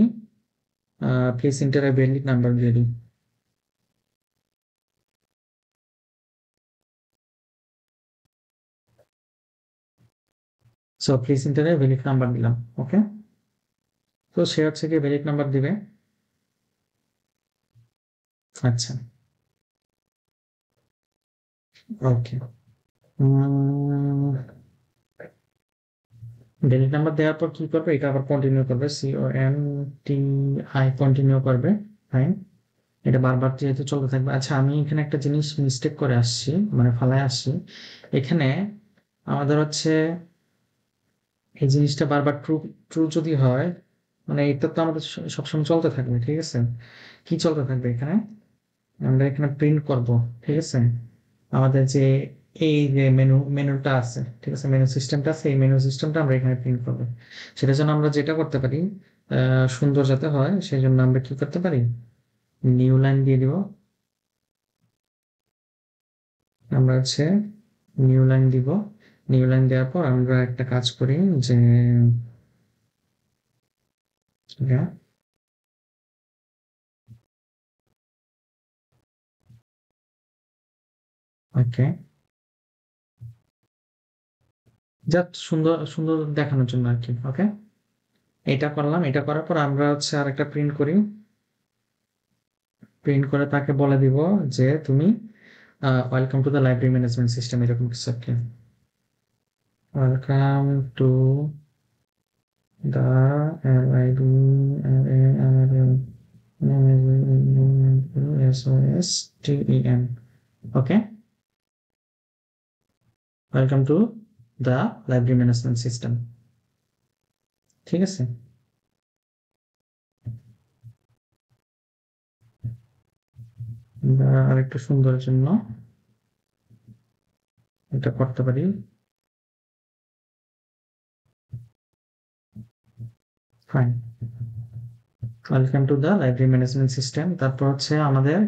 please enter a valid number দিয়ে দিই so please enter a valid number দিলাম ওকে তো সে হচ্ছে কি ভ্যালিড নাম্বার দিবে আচ্ছা ওকে ভ্যালিড নাম্বার দেওয়ার পর কি করবে এটা আবার কন্টিনিউ করবে CONTI কন্টিনিউ করবে ফাইন এটা বারবার যেহেতু চলতে থাকবে আচ্ছা আমি এখানে একটা জিনিস মিস্টেক করে আসছি মানে ফালায় আসছি এখানে আমাদের হচ্ছে এই জিনিসটা বারবার ট্রু ট্রু যদি হয় মানে এটা তো আমাদের সবসময় চলতে থাকবে ঠিক আছে কি চলতে থাকবে এখানে আমরা এখানে প্রিন্ট করব ঠিক আছে আমাদের যে এই যে মেনুটা আছে ঠিক আছে মেনু সিস্টেমটা আছে এই মেনু সিস্টেমটা আমরা এখানে প্রিন্ট করব সেটার জন্য আমরা যেটা করতে পারি সুন্দর যাতে হয় সেই জন্য আমরা কি করতে পারি নিউ লাইন দিয়ে দিব আমরা হচ্ছে নিউ লাইন দিব নিউ লাইন দেওয়ার পর আমরা একটা কাজ করি যে ওকে জাস্ট সুন্দর সুন্দর দেখানোর জন্য আর কি ওকে এটা করলাম এটা করার পর আমরা হচ্ছে আর একটা প্রিন্ট করি প্রিন্ট করে তাকে বলে দিব যে তুমি welcome to the library management system এরকম কিছু একটা welcome to the LIBRSOSTEM okay welcome to the library management system ঠিক আছে আর একটু সুন্দরের জন্য এটা করতে পারি fine welcome to the library management system তারপর হচ্ছে আমাদের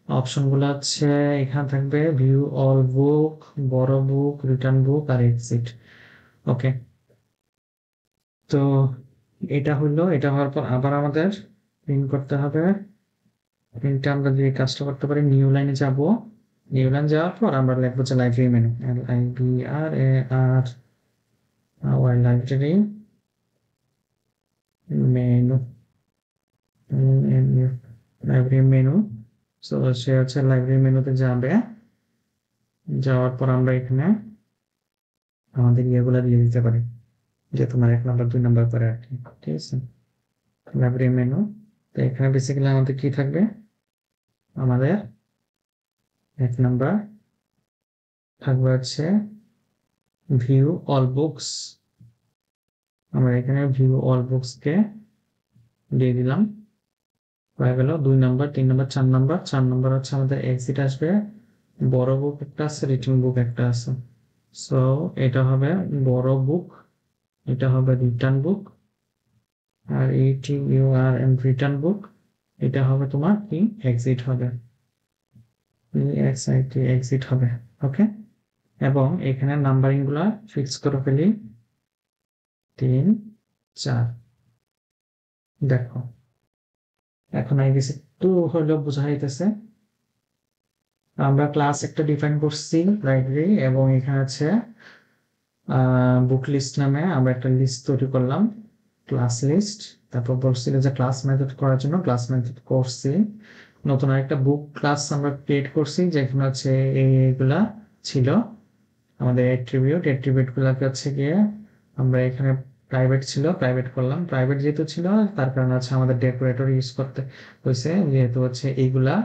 অপশনগুলো হচ্ছে এখানে থাকবে ভিউ অল বুক বড় বুক রিটার্ন বুক আর এক্সিট ওকে তো এটা হলো এটা হওয়ার পর আবার আমাদের প্রিন্ট করতে হবে প্রিন্টে আমরা যে কাজটা করতে পারি নিউ লাইনে যাব নিউ লাইন যাওয়ার পর আমরা লিখবো যে library menu LIBRAR library menu library menu so সে হচ্ছে লাইব্রেরি মেনুতে যাবে যাওয়ার পর আমরা এখানে আমাদের ইয়েগুলো দিয়ে দিতে পারি যে তোমার 1 নাম্বার 2 নাম্বার করে আর কি ঠিক আছে লাইব্রেরি মেনু তো এখানে বেসিক্যালি আমাদের কি থাকবে আমাদের 1 নাম্বার থাকবে হচ্ছে ভিউ অল বুকস আমরা এখানে ভিউ অল বুকস কে দিয়ে দিলাম হয়ে গেল 2 নাম্বার 3 নাম্বার 4 নাম্বার 4 নাম্বার হচ্ছে আমাদের এক্সিট আসবে বড় বুক একটা আছে রিটার্ন বুক একটা আছে সো এটা হবে বড় বুক এটা হবে রিটার্ন বুক আর ETURN রিটার্ন বুক এটা হবে তোমার কি এক্সিট হবে এক্সিট হবে ওকে এবং এখানে নাম্বারিং গুলা ফিক্স করে ফেলি 3 4 দেখো এখন আই গেছে একটু হলেও বোঝা যাইতেছে আমরা ক্লাস একটা ডিফাইন করছি লাইব্রেরি এবং এখানে আছে বুক লিস্ট নামে আমরা একটা লিস্ট তৈরি করলাম ক্লাস লিস্ট তারপর বলছিল যে ক্লাস মেথড করার জন্য ক্লাস মেথড করছি নতুন আরেকটা বুক ক্লাস আমরা ক্রিয়েট করছি যেখানে হচ্ছে এইগুলা ছিল আমাদের অ্যাট্রিবিউট গুলাকে হচ্ছে গিয়ে আমরা এখানে প্রাইভেট ছিল প্রাইভেট করলাম প্রাইভেট যেহেতু ছিল তার কারণে হচ্ছে আমাদের ডেকোরেটর ইউজ করতে হয়েছে যেহেতু হচ্ছে এইগুলা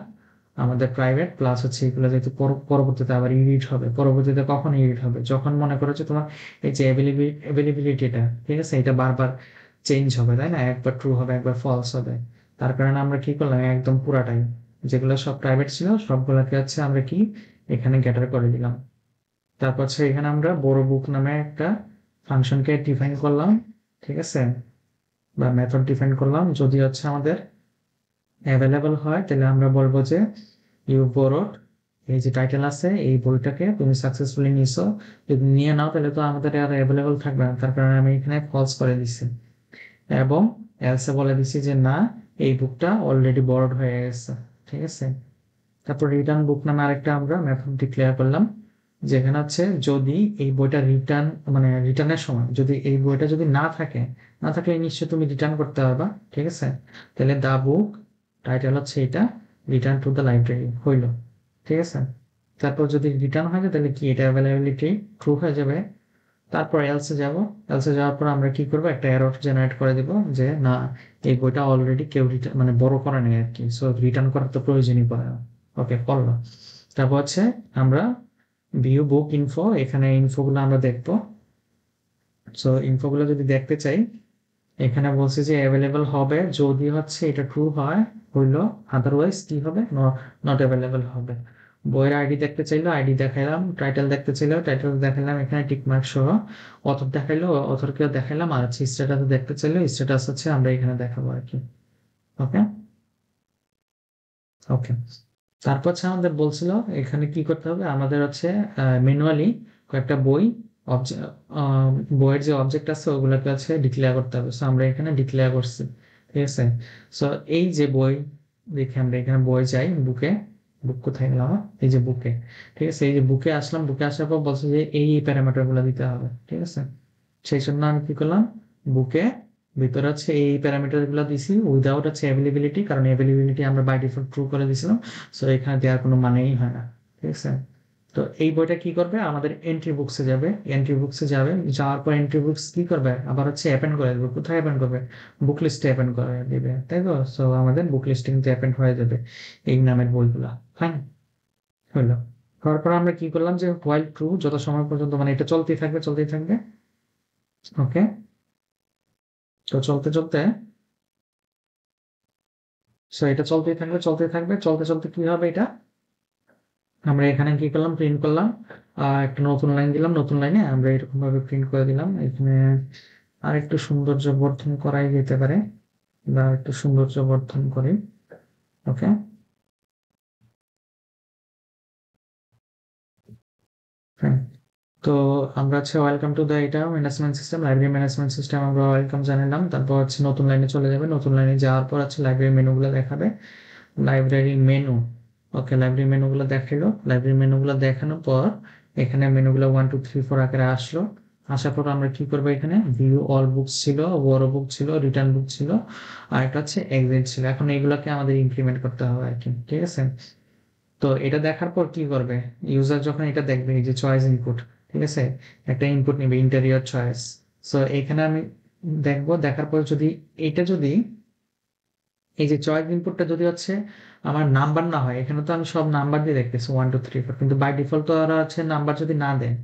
আমাদের প্রাইভেট প্লাস হচ্ছে এগুলো যেহেতু পরবর্তীতে আবার ইডিট হবে, পরবর্তীতে কখন ইডিট হবে, যখন মনে করো যে তোমার এই যে অ্যাভেলেবিলিটিটা, ঠিক আছে, এটা বারবার চেঞ্জ হবে, তাই না, একবার ট্রু হবে একবার ফলস হবে। তার কারণে আমরা কি করলাম, একদম পুরাটাই যেগুলো সব প্রাইভেট ছিল সবগুলোকে হচ্ছে আমরা কি এখানে গ্যাটার করে দিলাম। তারপর হচ্ছে এখানে আমরা বড় বুক নামে একটা ফাংশনকে ডিফাইন করলাম, ঠিক আছে, বা মেথড ডিফাইন করলাম। যদি হচ্ছে আমাদের অ্যাভেলেবল হয় তাহলে আমরা বলবো যে ইউ বোরোড, এই যে টাইটেল আছে এই বইটাকে তুমি সাকসেসফুলি নিছো। যদি নিয়ে নাও তাহলে তো আমাদের আর অ্যাভেলেবল থাকবে না, তার কারণে আমি এখানে ফলস করে দিচ্ছি। এবং এলসে বলে দিচ্ছি যে না, এই বুকটা অলরেডি বরড হয়ে গেছে, ঠিক আছে। তারপর রিটার্ন বুক নামে আরেকটা আমরা মেথড ডিক্লেয়ার করলাম, যেখানে হচ্ছে যদি এই বইটা রিটার্ন মানে রিটার্নের সময় যদি এই বইটা যদি না থাকে, না থাকলে নিশ্চয়ই তুমি রিটার্ন করতে পারবা, ঠিক আছে। তাহলে দা বুক টাইটেল হচ্ছে এটা, রিটার্ন টু দ্য লাইব্রেরি হইল, ঠিক আছে। তারপর যদি রিটার্ন হয় তাহলে কি এটা অ্যাভেলেবিলিটি ট্রু হয়ে যাবে। তারপর এলসে যাব, এলসে যাওয়ার পর আমরা কি করব, একটা এরর জেনারেট করে দিব যে না, এই বইটা অলরেডি কেউ মানে বড় করে নেই আর কি, সো রিটার্ন করার তো প্রয়োজনই পড়ে না। ওকে, করলো। তারপর হচ্ছে আমরা ভিউ বুক ইনফো, এখানে ইনফোগুলো আমরা দেখবো। সো ইনফোগুলো যদি দেখতে চাই, এখানে বলছে যে অ্যাভেলেবল হবে যদি হচ্ছে এটা ট্রু হয় হইলো, আদারওয়াইজ কি হবে, নট অ্যাভেলেবল হবে। বইয়ের আইডি দেখতে চাইলো আইডি দেখাইলাম, টাইটেল দেখতে চাইলো টাইটেল দেখাইলাম এখানে টিকমার্ক সহ, অথর দেখাইলো অথরকেও দেখাইলাম, আর হচ্ছে স্ট্যাটাস দেখতে চাইলো স্ট্যাটাস হচ্ছে আমরা এখানে দেখাবো আর কি। ওকে ওকে। তারপর হচ্ছে আমাদের বলছিল এখানে কি করতে হবে, আমাদের হচ্ছে ম্যানুয়ালি কয়েকটা বই বইয়ের যে অবজেক্ট আছে ওগুলোকে হচ্ছে ডিক্লেয়ার করতে হবে। সো আমরা এখানে ডিক্লেয়ার করছি, ঠিক আছে। সো এই যে বই, দেখে আমরা এখানে বই যাই বুকে, বুক কোথায় গেল আমার, এই যে বুকে, ঠিক আছে। এই যে বুকে আসলাম, বুকে আসার পর বলছে যে এই প্যারামিটার গুলো দিতে হবে, ঠিক আছে। সেই জন্য আমি কি করলাম, বুকে ভিতরে হচ্ছে এই প্যারামিটার গুলো দিছি উইদাউট হচ্ছে অ্যাভেলেবিলিটি, কারণ অ্যাভেলেবিলিটি আমরা বাই ডিফল্ট ট্রু করে দিয়েছিলাম। সো এখানে দেওয়ার কোনো মানেই হয় না, ঠিক আছে। তো এই বইটা কি করবে, আমাদের এন্ট্রি বুকসে যাবে, এন্ট্রি বুকসে যাবে, যাওয়ার পর এন্ট্রি বুকস কি করবে, আবার হচ্ছে অ্যাপেন্ড করে দেবে। কোথায় অ্যাপেন্ড করবে, বুক লিস্টে অ্যাপেন্ড করে দিবে, তাই তো। সো আমাদের বুক লিস্টে কিন্তু অ্যাপেন্ড হয়ে যাবে এই নামের বইগুলা, ফাইন হইলো। হওয়ার পর আমরা কি করলাম যে হোয়াইল ট্রু, যত সময় পর্যন্ত মানে এটা চলতেই থাকবে চলতেই থাকবে। ওকে, তো চলতে চলতে, সো এটা চলতেই থাকবে চলতেই থাকবে, চলতে চলতে কি হবে এটা, আমরা এখানে কি করলাম, প্রিন্ট করলাম, একটা নতুন লাইন দিলাম, নতুন লাইনে আমরা এরকম ভাবে প্রিন্ট করে দিলাম। এখানে আর একটু সৌন্দর্য বর্ধন করাই যেতে পারে, বা একটু সৌন্দর্য বর্ধন করি। ওকে, হ্যাঁ। তো আমরা হচ্ছে ওয়েলকাম টু দ্য এটা management system, library management system আমরা ওয়েলকাম জানালাম। তারপর হচ্ছে নতুন লাইনে চলে যাবে, নতুন লাইনে যাওয়ার পর হচ্ছে লাইব্রেরি মেনুগুলো দেখাবে, লাইব্রেরি মেনু। ওকে, লাইব্রেরি মেনুগুলো দেখালো, লাইব্রেরি মেনুগুলো দেখানোর পর এখানে মেনুগুলো 1 2 3 4 আকারে আসলো। আসার পর আমরা কি করবো, এখানে ভিউ অল বুকস ছিল, বড় বুক ছিল, রিটার্ন বুক ছিল, আর একটা হচ্ছে এক্সিট ছিল। এখন এইগুলোকে আমাদের ইমপ্লিমেন্ট করতে হবে আর কি, ঠিক আছে। তো এটা দেখার পর কি করবে, ইউজার যখন এটা দেখবে এই যে চয়েস ইনপুট, ঠিক আছে, একটা ইনপুট নিবে ইন্টেরিয়র চয়েস। সো এখানে আমি দেখবো, দেখার পর যদি এটা যদি এই যে চয়েস ইনপুটটা যদি হচ্ছে আমার নাম্বার না হয়, এখানে তো আমি সব নাম্বার দিয়ে দেখতেছি 1 2 3 4, কিন্তু বাই ডিফল্ট তো ওরা হচ্ছে নাম্বার যদি না দেয়,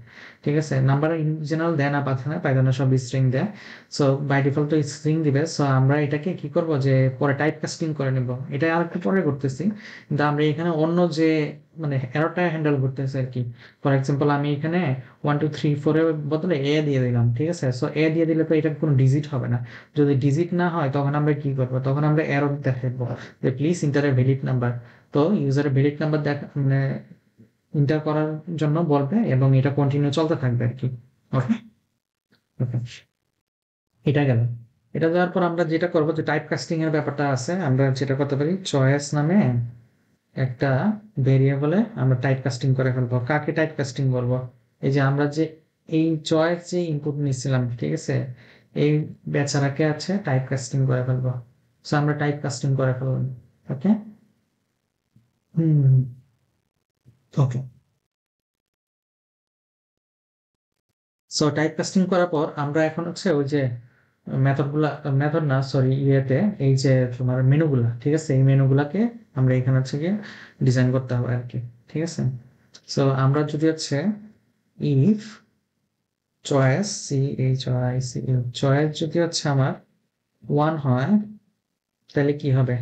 ঠিক আছে, নাম্বার ইন জেনারেল দেয় না, পাথে না পায়খানা সব স্ট্রিং দেয়। সো বাই ডিফল্ট তো স্ট্রিং দিবে। সো আমরা এটাকে কি করব, যে পরে টাইপ কাস্টিং করে নিব, এটা আর একটু পরে করতেছি। কিন্তু আমরা এখানে অন্য যে মানে এররটা হ্যান্ডেল করতেছি আর কি। ফর এক্সাম্পল আমি এখানে 1 2 3 4 এর বদলে এ দিয়ে দিলাম, ঠিক আছে। সো এ দিয়ে দিলে তো এটা কোনো ডিজিট হবে না। যদি ডিজিট না হয় তখন আমরা কি করবো, তখন আমরা এরর দেখাবো যে please enter a valid number. তো ইউজারের ভ্যালিড নাম্বার দেখা মানে ইন্টার করার জন্য বলবে, এবং এটা কন্টিনিউ চলতে থাকবে আর কি। ওকে ওকে, এটা গেল। এটা দেওয়ার পর আমরা যেটা করবো, যে টাইপ কাস্টিং এর ব্যাপারটা আছে, আমরা যেটা করতে পারি, চয়েস নামে একটা ভেরিয়েবলে আমরা টাইপ কাস্টিং করে ফেলবো। কাকে টাইপ কাস্টিং বলবো, এই যে আমরা যে এই চয়েস যে ইনপুট নিচ্ছিলাম, ঠিক আছে, এই বেচারাকে আছে টাইপ কাস্টিং করে ফেলবো। সো আমরা টাইপ কাস্টিং করে ফেলবো। ওকে, হুম, ওকে। সো টাইপ কাস্টিং করার পর আমরা এখন হচ্ছে ওই যে মেথড গুলা, মেথড না সরি, ইয়েতে এই যে তোমার মেনুগুলা, ঠিক আছে, এই মেনুগুলাকে আমরা এখানে হচ্ছে গিয়ে ডিজাইন করতে হবে আর কি, ঠিক আছে। সো আমরা যদি হচ্ছে ইফ চয়েস চয়েস যদি হচ্ছে আমার 1 হয়, তাহলে কি হবে?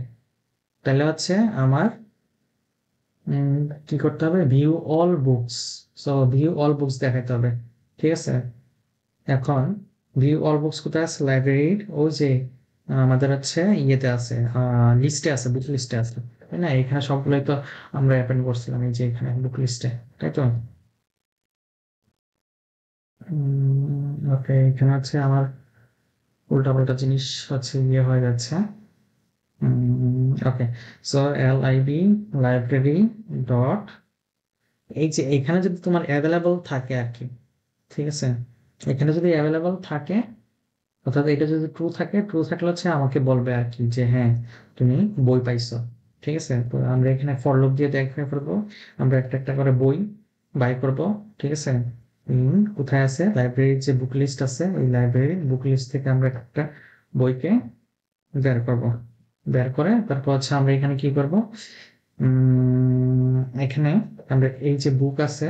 তাহলে হচ্ছে আমার কি করতে হবে? View all books. So view all books দেখাতে হবে, ঠিক আছে। এখন ভিউ অল বুকস কোথায় আছে? লাইব্রেরির ওই যে আমাদের হচ্ছে ইয়েতে আছে, লিস্টে আছে, বুক লিস্টে আছে, তাই না? এখানে সবগুলোই তো আমরা অ্যাপেন্ড করছিলাম, এই যে এখানে বুক লিস্টে, তাই তো? ওকে, এখানে হচ্ছে আমার উল্টাপাল্টা জিনিস হচ্ছে ইয়ে হয়ে যাচ্ছে। ওকে, সো LIB লাইব্রেরি ডট, এই যে এখানে যদি তোমার অ্যাভেলেবল থাকে আর কি, ঠিক আছে, এখানে যদি অ্যাভেলেবল থাকে, অর্থাৎ এটা যদি ট্রু থাকে, ট্রু থাকলে হচ্ছে আমাকে বলবে আর কি যে হ্যাঁ তুমি বই পাইছো, ঠিক আছে। তো আমরা এখানে ফর লুপ দিয়ে দেখে ফেলবো, আমরা একটা একটা করে বই বাই করব, ঠিক আছে। কোথায় আছে? লাইব্রেরির যে বুক লিস্ট আছে, ওই লাইব্রেরির বুক লিস্ট থেকে আমরা একটা বইকে বের করব, বের করে তারপর হচ্ছে আমরা এখানে কি করব, এখানে আমরা এই যে বুক আছে,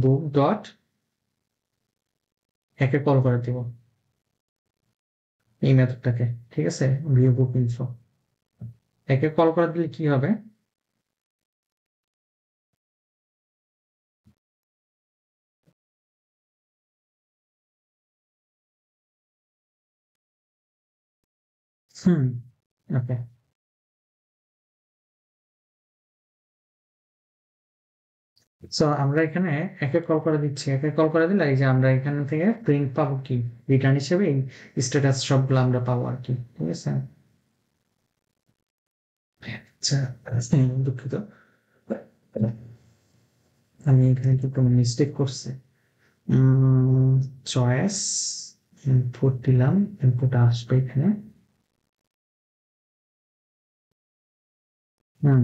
বুক ডট একে কল করে দিব এই মেথডটাকে, ঠিক আছে, ভিউ বুক ইনফো একে কল করে দিলে কি হবে? হুম, ওকে। সো আমরা এখানে একে কল করে দিচ্ছি, একে কল করে দিলে এই যে আমরা এখান থেকে প্রিন্ট পাবো কি, রিটার্ন হিসেবে এই স্ট্যাটাস সবগুলো আমরা পাবো আর কি, ঠিক আছে। আচ্ছা, দুঃখিত, আমি এখানে একটু মিস্টেক করছি। চয়েস ইনপুট দিলাম, ইনপুট আসবে এখানে।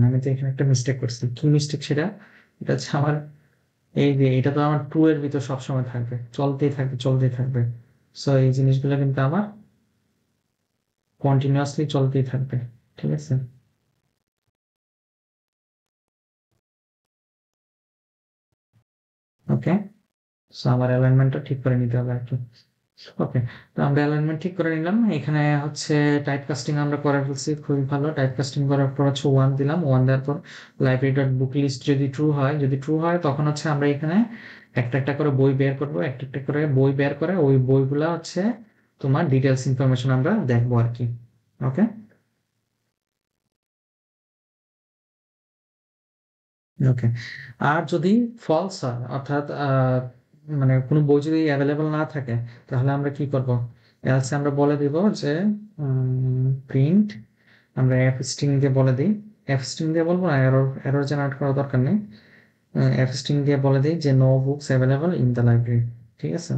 আমি তো এখানে একটা মিস্টেক করছি। কি মিস্টেক সেটা? এটা হচ্ছে আমার, এই যে এটা তো আমার ট্রু এর ভিতর সবসময় থাকবে, চলতেই থাকবে, চলতেই থাকবে। সো এই জিনিসগুলো কিন্তু আমার কন্টিনিউয়াসলি চলতেই থাকবে, ঠিক আছে। ওকে, সো আমার অ্যালাইনমেন্টটা ঠিক করে নিতে হবে আর কি। ওকে, তো আমরা অ্যালাইনমেন্ট ঠিক করে নিলাম। এখানে হচ্ছে টাইপ কাস্টিং আমরা করে ফেলছি, খুবই ভালো। টাইপ কাস্টিং করার পর হচ্ছে 1 দিলাম, 1 দেওয়ার পর লাইব্রেরি ডট বুক লিস্ট যদি ট্রু হয়, যদি ট্রু হয় তখন হচ্ছে আমরা এখানে একটা একটা করে বই বের করবো, একটা একটা করে বই বের করে ওই বইগুলা হচ্ছে তোমার ডিটেলস ইনফরমেশন আমরা দেখবো আর কি। ওকে, ওকে। আর যদি ফলস হয়, অর্থাৎ মানে কোনো বই যদি অ্যাভেলেবল না থাকে, তাহলে আমরা কি করব? এলসে আমরা বলে দিব যে প্রিন্ট, আমরা এফ স্ট্রিং দিয়ে বলে দিই, এফ স্ট্রিং দিয়ে বলবো না, এরর এরর জেনারেট করার দরকার নেই। এফ স্ট্রিং দিয়ে বলে দিই যে no books available in the library, ঠিক আছে।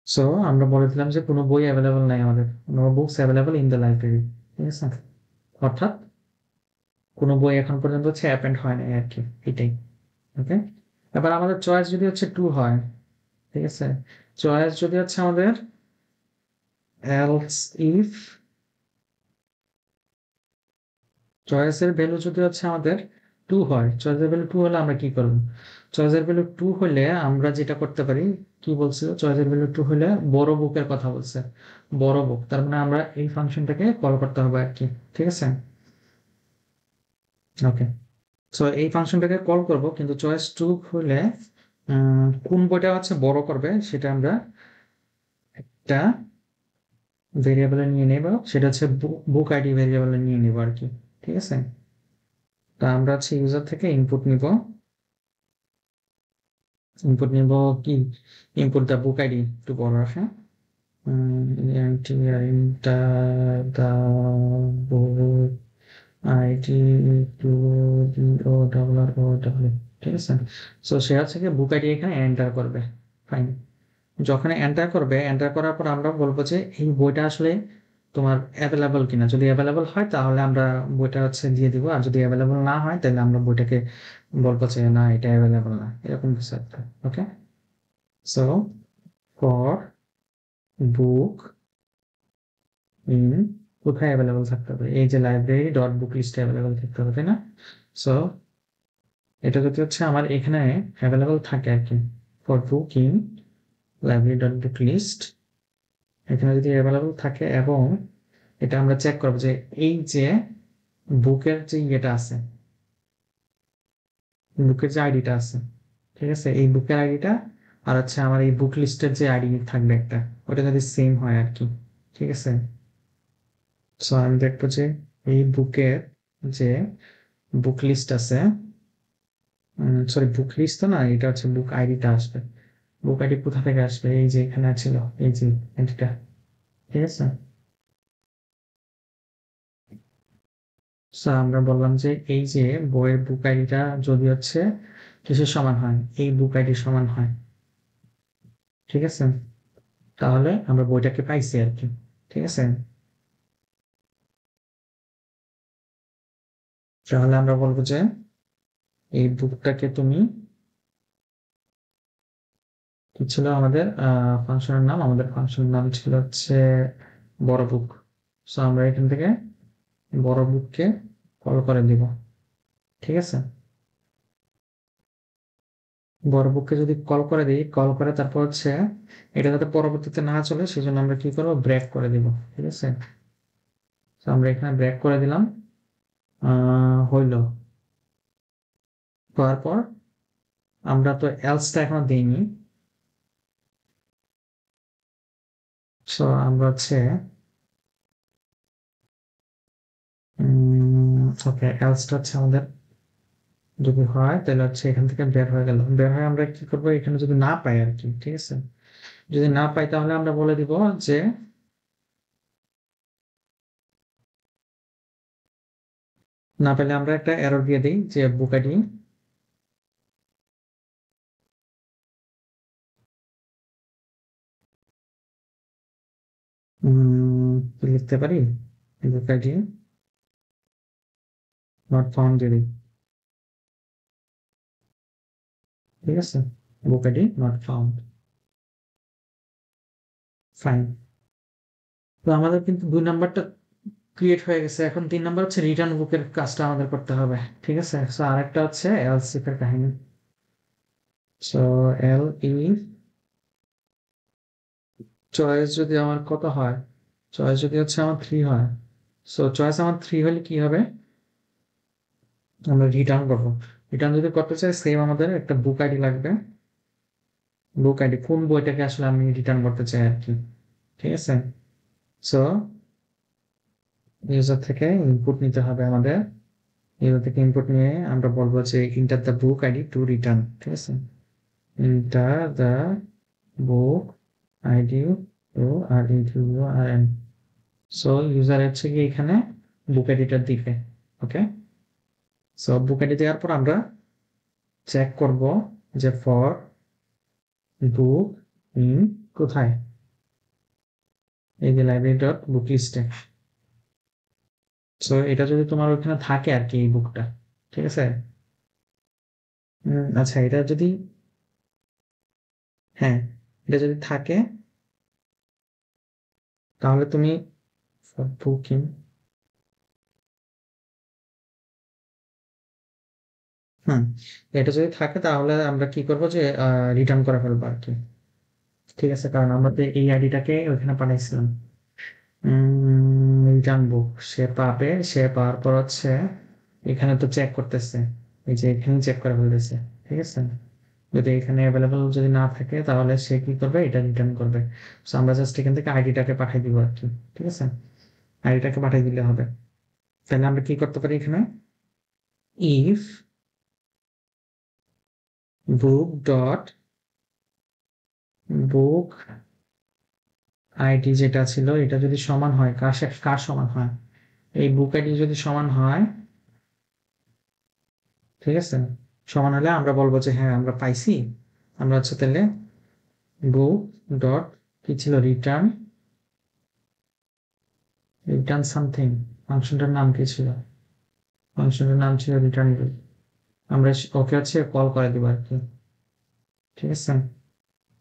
সো আমরা বলে দিলাম যে কোনো বই অ্যাভেলেবল নাই আমাদের, no books available in the library, ঠিক আছে। অর্থাৎ কোনো বই এখন পর্যন্ত হচ্ছে অ্যাপেন্ড হয় নাই আর কি, এটাই। ওকে, এবার আমাদের চয়েস যদি হচ্ছে টু হয়, ঠিক আছে, চয়েস যদি হচ্ছে আমাদের এলস ইফ চয়েসের ভ্যালু যদি হচ্ছে আমাদের টু হয়, চয়েসের ভ্যালু টু হলে আমরা কি করব? চয়েসের ভ্যালু টু হলে আমরা যেটা করতে পারি, কি বলছিল, চয়েসের ভ্যালু টু হলে বড় বুকের কথা বলছে, বড় বুক, তার মানে আমরা এই ফাংশনটাকে কল করতে হবে আর কি, ঠিক আছে। ওকে, সো এই ফাংশনটাকে কল করব, কিন্তু চয়েস টু হলে কোন বইটা হচ্ছে বড় করবে সেটা আমরা একটা ভেরিয়েবলে নিয়ে নেব, সেটা হচ্ছে বুক আইডি ভেরিয়েবলে নিয়ে নেব আর কি, ঠিক আছে। তা আমরা হচ্ছে ইউজার থেকে ইনপুট নিব, ইনপুট নিব কি, ইনপুট দা বুক আইডি, একটু বড় রাখা, দা book ID two O double R O double, ঠিক আছে। সো সে হচ্ছে কি বুক আইডি এখানে এন্টার করবে, ফাইন। যখন এন্টার করবে, এন্টার করার পর আমরা বলবো যে এই বইটা আসলে তোমার অ্যাভেলেবল কিনা। যদি অ্যাভেলেবল হয় তাহলে আমরা বইটা হচ্ছে দিয়ে দিব, আর যদি অ্যাভেলেবল না হয় তাহলে আমরা বইটাকে বলবো যে না, এটা অ্যাভেলেবল না, এরকম কিছু একটা। ওকে, সো ফর বুক ইন, কোথায় অ্যাভেলেবল থাকতে হবে? এই যে লাইব্রেরি ডট বুক লিস্টে অ্যাভেলেবল থাকতে হবে, তাই না? সো এটা যদি হচ্ছে আমার এখানে অ্যাভেলেবল থাকে আর কি, for book in library dot book list, এখানে যদি অ্যাভেলেবল থাকে, এবং এটা আমরা চেক করবো যে এই যে বুকের যে ইয়েটা আছে, বুকের যে আইডিটা আছে, ঠিক আছে, এই বুকের আইডিটা আর হচ্ছে আমার এই বুক লিস্টের যে আইডি থাকবে একটা, ওটা যদি সেম হয় আর কি, ঠিক আছে। সো আমি দেখবো যে এই বুকের যে বুক লিস্ট আছে, সরি বুক লিস্ট তো না, এটা হচ্ছে বুক আইডিটা আসবে। বুক আইডি কোথা থেকে আসবে? এই যে এখানে ছিল, এই যে এন্ট্রিটা, ঠিক আছে। সো আমরা বললাম যে এই যে বইয়ের বুক আইডিটা যদি হচ্ছে কিসের সমান হয়, এই বুক আইডির সমান হয়, ঠিক আছে, তাহলে আমরা বইটাকে পাইছি আর কি, ঠিক আছে। তাহলে আমরা বলবো যে এই বুকটাকে তুমি, কি ছিল আমাদের ফাংশনের নাম? আমাদের ফাংশনের নাম ছিল হচ্ছে বড় বুক। সো আমরা এখান থেকে বড় বুককে কল করে দিব, ঠিক আছে। বড় বুককে যদি কল করে দিই, কল করে তারপর হচ্ছে এটা যাতে পরবর্তীতে না চলে সেই জন্য আমরা কি করবো, ব্রেক করে দিব, ঠিক আছে। তো আমরা এখানে ব্রেক করে দিলাম, হইল। হওয়ার পর আমরা তো এলসটা এখনো দিইনি, সো আমরা হচ্ছে ওকে, এলসটা হচ্ছে আমাদের যদি হয় তাহলে হচ্ছে এখান থেকে বের হয়ে গেল, বের হয়ে আমরা কি করবো, এখানে যদি না পাই আর কি, ঠিক আছে। যদি না পাই তাহলে আমরা বলে দিব যে না পেলে আমরা একটা এরর দিয়ে দিই যে বুক আইডি লিখতে পারি, বুক আইডি নট ফাউন্ড দিয়ে দিই, ঠিক আছে, বুক আইডি নট ফাউন্ড, ফাইন। তো আমাদের কিন্তু 2 নাম্বারটা ক্রিয়েট হয়ে গেছে, এখন 3 নাম্বার হচ্ছে রিটার্ন বুকের কাজটা আমাদের করতে হবে, ঠিক আছে। সো আরেকটা হচ্ছে এলস এর কাহিনী। সো এল ই চয়েস যদি আমার কত হয়, চয়েস যদি হচ্ছে আমার 3 হয়, সো চয়েস আমার 3 হলে কি হবে, আমরা রিটার্ন করবো। রিটার্ন যদি করতে চাই সেম আমাদের একটা বুক আইডি লাগবে, বুক আইডি কোন বইটাকে আসলে আমি রিটার্ন করতে চাই আর কি, ঠিক আছে। সো ইউজার থেকে ইনপুট নিতে হবে আমাদের, ইউজার থেকে ইনপুট নিয়ে আমরা বলবো যে enter the book ID to return, ঠিক আছে, enter the book ID to R U R N. So user হচ্ছে কি এখানে বুক আইডিটা দিবে, ওকে। সো বুক আইডি দেওয়ার পর আমরা চেক করব যে ফর বুক ইন কোথায়, এই যে লাইব্রেরি ডট বুক লিস্টে। সো এটা যদি তোমার ওখানে থাকে আর কি, এই বুকটা, ঠিক আছে। আচ্ছা, এটা যদি, হ্যাঁ, এটা যদি থাকে তাহলে তুমি বুকিং, হুম, এটা যদি থাকে তাহলে আমরা কি করব যে রিটার্ন করে ফেলবো আর কি, ঠিক আছে, কারণ আমরা তো এই আইডিটাকে ওইখানে পাঠাইছিলাম। রিটার্ন বুক সে পাবে, সে পাওয়ার পর হচ্ছে এখানে তো চেক করতেছে, এই যে এখানে চেক করে ফেলতেছে, ঠিক আছে। যদি এখানে অ্যাভেলেবল যদি না থাকে তাহলে সে কি করবে, এটা রিটার্ন করবে। সো আমরা জাস্ট এখান থেকে আইডিটাকে পাঠিয়ে দিব আর কি, ঠিক আছে, আইডিটাকে পাঠিয়ে দিলে হবে। তাহলে আমরা কি করতে পারি এখানে, if book dot book ID যেটা ছিল এটা যদি সমান হয়, কার সমান হয়, এই বুক আইডি যদি সমান হয়, ঠিক আছে, সমান হলে আমরা বলবো যে হ্যাঁ আমরা পাইছি। আমরা হচ্ছে তাহলে বুক ডট কি ছিল, রিটার্ন রিটার্ন সামথিং, ফাংশনটার নাম কি ছিল? ফাংশনের নাম ছিল রিটার্ন। আমরা ওকে হচ্ছে কল করে দিব আর কি, ঠিক আছে?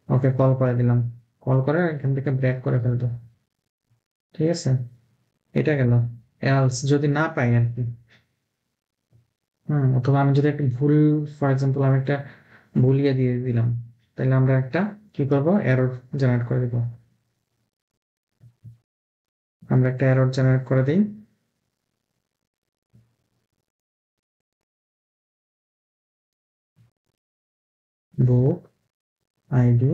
ওকে কল করে দিলাম, কল করে এখান থেকে ব্রেক করে ফেলবো, ঠিক আছে? এটা গেল। এলস যদি না পাই আর কি, অথবা আমি যদি একটা ভুল, ফর এক্সাম্পল আমি একটা ভুলিয়ে দিয়ে দিলাম, তাহলে আমরা একটা কি করব, এরর জেনারেট করে দিব। আমরা একটা এরর জেনারেট করে দিই। বুক আইডি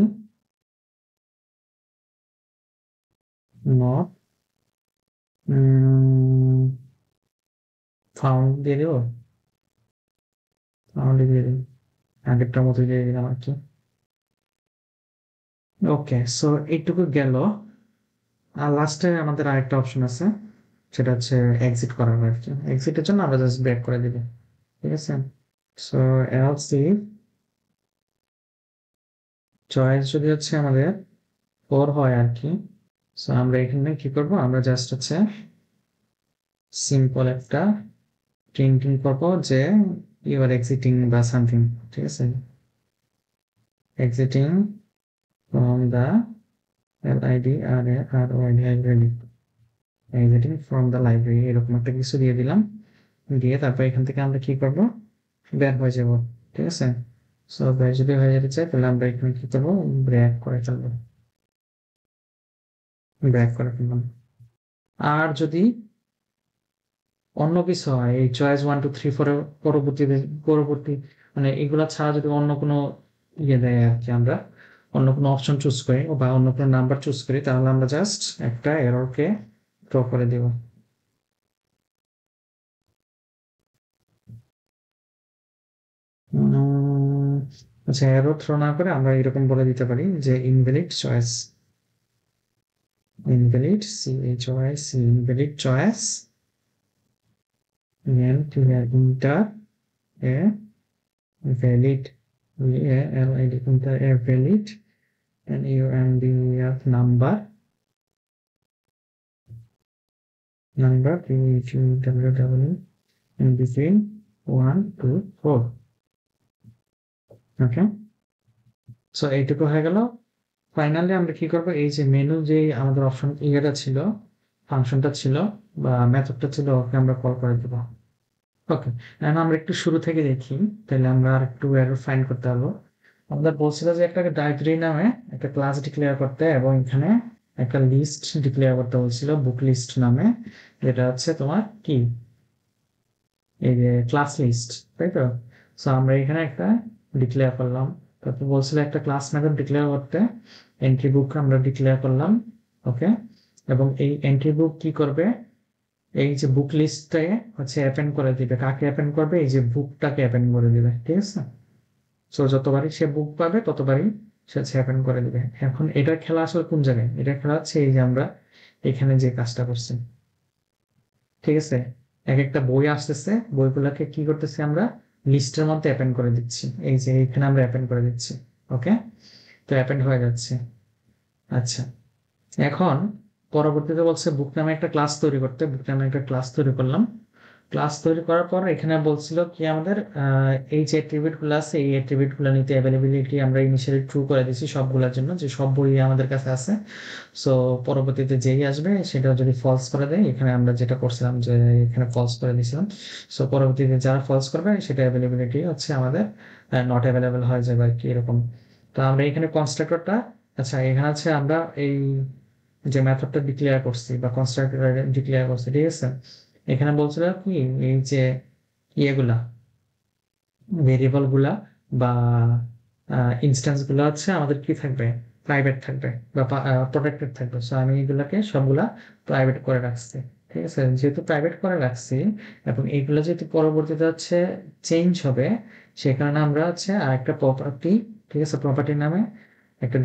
নট ফাউন্ড দিয়ে দেবো, ফাউন্ড দিয়ে দিই, আগেরটার মতো দিয়ে দিলাম আর কি। ওকে, সো এইটুকু গেল। আর লাস্টে আমাদের আরেকটা অপশন আছে, সেটা হচ্ছে এক্সিট করার আর কি। এক্সিটের জন্য আমরা জাস্ট ব্রেক করে দিব, ঠিক আছে? সো এলস ইফ চয়েস যদি হচ্ছে আমাদের 4 হয় আর কি, সো আমরা এখানে কি করব, আমরা জাস্ট হচ্ছে সিম্পল একটা প্রিন্টিং করব যে ইউ আর এক্সিটিং বা সামথিং, ঠিক আছে? Exciting from the LID ROID library, exciting from the library, এরকম একটা কিছু দিয়ে দিলাম। দিয়ে তারপর এখান থেকে আমরা কি করব, বের হয়ে যাব, ঠিক আছে? সো বের যদি হয়ে যেতে চাই তাহলে আমরা এখানে কি করবো, ব্রেক করে ফেলবো, ব্রেক করে ফেললাম। আর যদি অন্য কিছু হয়, এই চয়েস 1 2 3 4 পরবর্তীতে, পরবর্তী মানে এগুলা ছাড়া যদি অন্য কোনো ইয়ে দেয় আর কি, আমরা অন্য কোনো অপশন চুজ করি বা অন্য কোনো নাম্বার চুজ করি, তাহলে আমরা জাস্ট একটা এররকে ড্র করে দেব। আচ্ছা, এরর থ্রো না করে আমরা এরকম বলে দিতে পারি যে invalid choice, invalid choice, invalid choice, and to enter a valid valid enter a valid and UMDF number www in between 1 to 4. Okay, so এইটুকু হয়ে গেল। ফাইনালি আমরা কি করবো, এই যে মেনু যে আমাদের অপশন ইয়েটা ছিল, ফাংশনটা ছিল বা মেথডটা ছিল, ওকে আমরা কল করে দেবো। ওকে, এখন আমরা একটু শুরু থেকে দেখি, তাহলে আমরা আর একটু এরর ফাইন্ড করতে পারবো। আমাদের বলছিল যে একটা ডাইরেক্টরি নামে একটা ক্লাস ডিক্লেয়ার করতে, এবং এখানে একটা লিস্ট ডিক্লেয়ার করতে বলছিল, বুক লিস্ট নামে, যেটা হচ্ছে তোমার কি, এই যে ক্লাস লিস্ট, তাই তো? সো আমরা এখানে একটা ডিক্লেয়ার করলাম। তারপর বলছিল একটা ক্লাস মেথড ডিক্লেয়ার করতে, এন্ট্রি বুক আমরা ডিক্লেয়ার করলাম। ওকে, এবং এই এন্ট্রি বুক কি করবে, এই যে বুক লিস্টটাকে হচ্ছে অ্যাপেন্ড করে দিবে। কাকে অ্যাপেন্ড করবে, এই যে বুকটাকে অ্যাপেন্ড করে দিবে, ঠিক আছে? সো যতবারই সে বুক পাবে ততবারই সে হচ্ছে অ্যাপেন্ড করে দিবে। এখন এটা খেলা আসলে কোন জায়গায়, এটা খেলা হচ্ছে এই যে আমরা এখানে যে কাজটা করছি, ঠিক আছে? এক একটা বই আসতেছে, বইগুলোকে কি করতেছি আমরা, লিস্টের মধ্যে অ্যাপেন্ড করে দিচ্ছি। এই যে এখানে আমরা অ্যাপেন্ড করে দিচ্ছি। ওকে, তো অ্যাপেন্ড হয়ে যাচ্ছে। আচ্ছা, এখন পরবর্তীতে বলছে বুক নামে একটা ক্লাস তৈরি করতে, বুক নামে একটা ক্লাস তৈরি করলাম। ক্লাস তৈরি করার পর এখানে বলছিল কি আমাদের এই যে অ্যাট্রিবিউট গুলো আছে, এই অ্যাট্রিবিউট গুলো নিতে অ্যাভেলেবিলিটি আমরা ইনিশিয়ালি ট্রু করে দিচ্ছি সবগুলোর জন্য, যে সব বই আমাদের কাছে আছে। সো পরবর্তীতে যেই আসবে সেটা যদি ফলস করে দেয়, এখানে আমরা যেটা করছিলাম যে এখানে ফলস করে দিয়েছিলাম। সো পরবর্তীতে যারা ফলস করবে সেটা অ্যাভেলেবিলিটি হচ্ছে আমাদের নট অ্যাভেলেবেল হয়ে যাবে আর কি, এরকম। তো আমরা এখানে কনস্ট্রাক্টরটা, আচ্ছা এখানে আছে আমরা এই যে মেথডটা ডিক্লেয়ার করছি বা কনস্ট্রাক্টর ডিক্লেয়ার করছি, ঠিক আছে? এখানে বলছিল কি, এই যে ইয়েগুলা, ভেরিয়েবল গুলা বা ইনস্ট্যান্স গুলা হচ্ছে আমাদের কি থাকবে, প্রাইভেট থাকবে বা প্রোটেক্টেড থাকবে। সো আমি এগুলাকে সবগুলা প্রাইভেট করে রাখছি, ঠিক আছে? যেহেতু প্রাইভেট করে রাখছি এবং এইগুলা যেহেতু পরবর্তীতে হচ্ছে চেঞ্জ হবে, সে কারণে আমরা হচ্ছে আরেকটা প্রপার্টি, ঠিক আছে, প্রপার্টি নামে একটা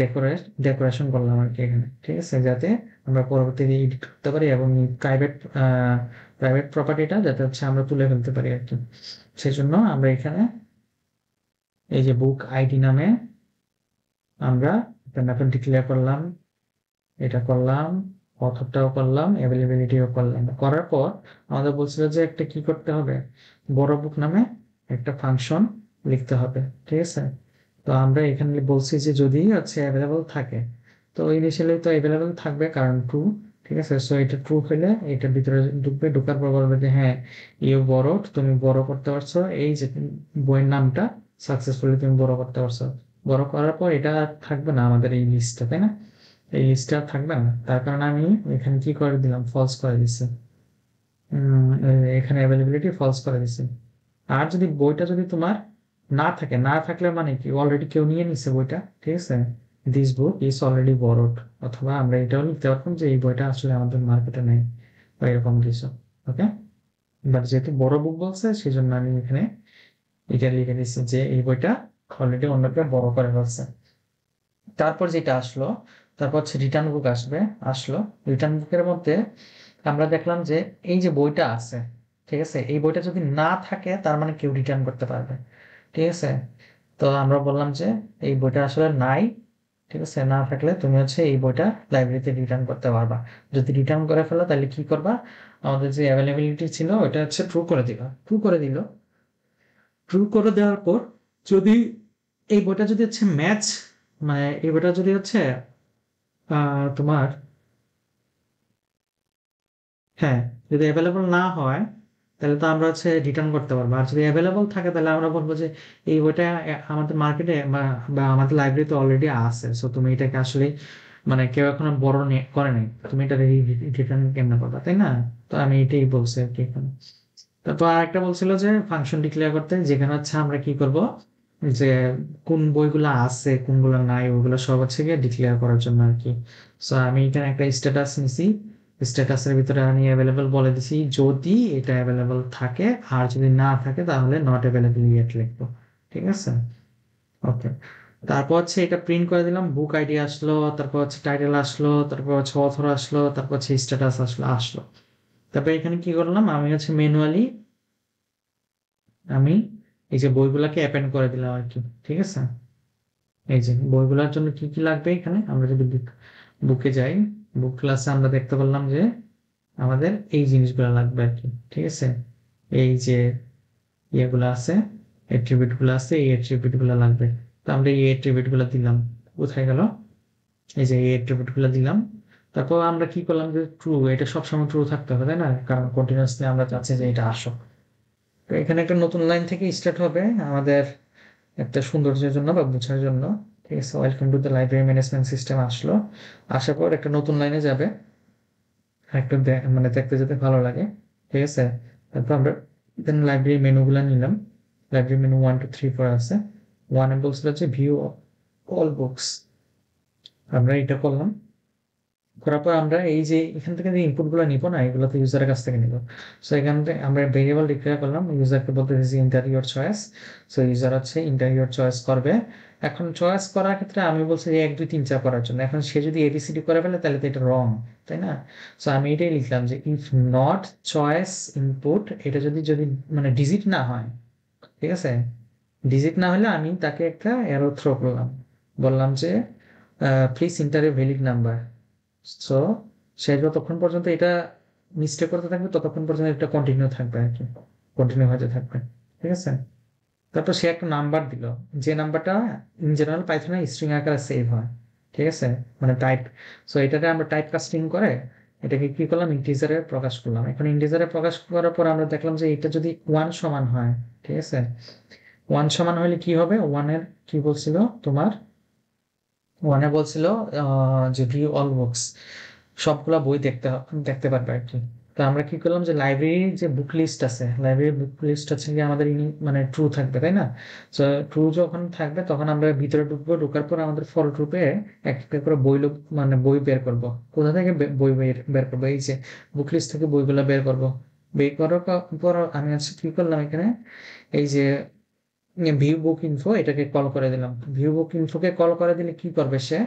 ডেকোরেশন করলাম আর কি এখানে, ঠিক আছে? যাতে আমরা পরবর্তীতে এডিট করতে পারি এবং প্রাইভেট প্রাইভেট প্রপার্টিটা যাতে হচ্ছে আমরা তুলে ফেলতে পারি আর কি। সেই জন্য আমরা এখানে এই যে বুক আইডি নামে আমরা একটা মেথড ডিক্লেয়ার করলাম, এটা করলাম। অথরটাও করলাম, অ্যাভেলেবিলিটিও করলাম। করার পর আমাদের বলছিল যে একটা কি করতে হবে, বড় বুক নামে একটা ফাংশন লিখতে হবে, ঠিক আছে? তো আমরা এখানে বলছি যে যদি হচ্ছে অ্যাভেলেবল থাকে, তো ইনিশিয়ালি তো অ্যাভেলেবল থাকবে কারণ ট্রু, ঠিক আছে? সো এটা ট্রু হলে এটার ভিতরে ঢুকবে, ঢোকার পর বলবে যে হ্যাঁ ইউ বড়, তুমি বড় করতে পারছো, এই যে বইয়ের নামটা সাকসেসফুলি তুমি বড় করতে পারছো। বড় করার পর এটা আর থাকবে না আমাদের এই লিস্টটা, তাই না? এই লিস্টটা আর থাকবে না, তার কারণে আমি এখানে কি করে দিলাম, ফলস করে দিচ্ছি। এখানে অ্যাভেলেবিলিটি ফলস করে দিচ্ছি। আর যদি বইটা যদি তোমার না থাকে, না থাকলে মানে কি অলরেডি কেউ নিয়ে নিছে বইটা, ঠিক আছে? This book is already borrowed, অথবা আমরা এটাও লিখতে পারতাম যে এই বইটা আসলে আমাদের মার্কেটে নেই, বা এরকম কিছু। ওকে, বাট যেহেতু বড় বুক বলছে সেই জন্য আমি এখানে এটা লিখে দিচ্ছি যে এই বইটা অলরেডি অন্য কেউ বড় করে ফেলছে। তারপর যেটা আসলো, তারপর হচ্ছে রিটার্ন বুক আসলো। রিটার্ন বুকের মধ্যে আমরা দেখলাম যে এই যে বইটা আছে, ঠিক আছে, এই বইটা যদি না থাকে তার মানে কেউ রিটার্ন করতে পারবে, ঠিক আছে? তো আমরা বললাম যে এই বইটা আসলে নাই, ঠিক আছে? না থাকলে তুমি হচ্ছে এই বইটা লাইব্রেরিতে রিটার্ন করতে পারবা। যদি রিটার্ন করে ফেলো তাহলে কি করবা, আমাদের যে অ্যাভেলেবিলিটি ছিল ওটা হচ্ছে ট্রু করে দিবা। ট্রু করে দেওয়ার পর যদি এই বইটা যদি হচ্ছে ম্যাচ, মানে এই বইটা যদি হচ্ছে তোমার, হ্যাঁ, যদি অ্যাভেলেবল না হয় তাহলে তো আমরা হচ্ছে রিটার্ন করতে পারবো। আর যদি অ্যাভেলেবল থাকে তাহলে আমরা বলবো যে এই বইটা আমাদের মার্কেটে বা আমাদের লাইব্রেরিতে অলরেডি আছে, সো তুমি এটাকে আসলে মানে কেউ এখনো বড় করে নাই, তুমি এটা রিটার্ন কেমনে করবা, তাই না? তো আমি এটাই বলছি আর কি এখানে। তারপর আরেকটা বলছিল যে ফাংশন ডিক্লেয়ার করতে, যেখানে হচ্ছে আমরা কি করব, যে কোন বইগুলো আছে কোনগুলো নাই ওগুলো সব হচ্ছে গিয়ে ডিক্লেয়ার করার জন্য আর কি। সো আমি এখানে একটা স্ট্যাটাস নিছি, স্ট্যাটাসের ভিতরে আমি অ্যাভেলেবল বলে দিছি যদি এটা অ্যাভেলেবল থাকে, আর যদি না থাকে তাহলে নট অ্যাভেলেবল ইয়েট লিখবো, ঠিক আছে? ওকে, তারপর হচ্ছে এটা প্রিন্ট করে দিলাম, বুক আইডি আসলো, তারপর হচ্ছে টাইটেল আসলো, তারপর হচ্ছে অথর আসলো, তারপর হচ্ছে স্ট্যাটাস আসলো। তারপর এখানে কি করলাম, আমি হচ্ছে ম্যানুয়ালি আমি এই যে বইগুলাকে অ্যাপেন্ড করে দিলাম আর কি, ঠিক আছে? এই যে বইগুলোর জন্য কি কি লাগবে, এখানে আমরা যদি বুকে যাই, বুক ক্লাসে আমরা দেখতে পারলাম যে আমাদের এই জিনিসগুলো লাগবে আর কি, ঠিক আছে? এই যে ইয়েগুলো আছে, অ্যাট্রিবিউট গুলো আছে, এই অ্যাট্রিবিউট গুলো লাগবে। তো আমরা এই অ্যাট্রিবিউট গুলো দিলাম, কোথায় গেল, এই যে এই অ্যাট্রিবিউট গুলো দিলাম। তারপর আমরা কি করলাম যে ট্রু, এটা সবসময় ট্রু থাকতে হবে, তাই না? কারণ কন্টিনিউয়াসলি আমরা চাচ্ছি যে এটা আসুক। তো এখানে একটা নতুন লাইন থেকে স্টার্ট হবে আমাদের একটা সৌন্দর্যের জন্য বা বোঝার জন্য, ঠিক আছে? Welcome to the library management system আসলো, আসার পর একটা নতুন লাইনে যাবে, একটু মানে দেখতে যেতে ভালো লাগে, ঠিক আছে? তারপর আমরা দেন লাইব্রেরি মেনুগুলো নিলাম, লাইব্রেরি মেনু 1 2 3 4 আছে। ওয়ানে বলছিল যে ভিউ অল বুকস, আমরা এটা করলাম। করার পর আমরা এই যে এখান থেকে যে ইনপুট গুলো নিবো না, এগুলো তো ইউজারের কাছ থেকে নিবো। সো এখান থেকে আমরা ভেরিয়েবল ডিক্লেয়ার করলাম, ইউজারকে বলতে দিয়েছি ইন্টারিয়র চয়েস। সো ইউজার হচ্ছে ইন্টারিয়র চয়েস করবে। এখন চয়েস করার ক্ষেত্রে আমি বলছি যে 1 2 3 4 করার জন্য, এখন সে যদি এবিসিডি করে ফেলে তাহলে তো এটা রং, তাই না? সো আমি এটাই লিখলাম যে ইফ নট চয়েস ইনপুট, এটা যদি যদি মানে ডিজিট না হয়, ঠিক আছে? ডিজিট না হলে আমি তাকে একটা অ্যারো থ্রো করলাম, বললাম যে please enter a valid number. So সে যতক্ষণ পর্যন্ত এটা মিস্টেক করতে থাকবে ততক্ষণ পর্যন্ত এটা কন্টিনিউ থাকবে আর কি, কন্টিনিউ হতে থাকবে, ঠিক আছে? তারপর সে একটা নাম্বার দিল, যে নাম্বারটা ইন জেনারেল পাইথনে স্ট্রিং আকারে সেভ হয়, ঠিক আছে? মানে টাইপ। সো এটাকে আমরা টাইপ কাস্টিং করে এটাকে কি করলাম, ইন্টিজারে প্রকাশ করলাম। এখন ইন্টিজারে প্রকাশ করার পর আমরা দেখলাম যে এটা যদি 1 সমান হয়, ঠিক আছে? 1 সমান হলে কি হবে, ওয়ানের কি বলছিল তোমার, ওয়ানে বলছিল যে ভিউ অল বুকস, সবগুলা বই দেখতে পারবে আর কি। তো আমরা কি করলাম যে লাইব্রেরির যে বুক লিস্ট আছে, লাইব্রেরির বুক লিস্ট হচ্ছে কি আমাদের মানে ট্রু থাকবে, তাই না? তো ট্রু যখন থাকবে তখন আমরা ভিতরে ঢুকবো, ঢোকার পর আমাদের ফল রূপে একটা করে বই মানে বই বের করব। কোথা থেকে বই বের করবো, এই যে বুক লিস্ট থেকে বইগুলো বের করব। বের করার পর আমি হচ্ছে কি করলাম এখানে, এই যে ভিউ বুক ইনফো এটাকে কল করে দিলাম। ভিউ বুক ইনফোকে কল করে দিলে কি করবে, সে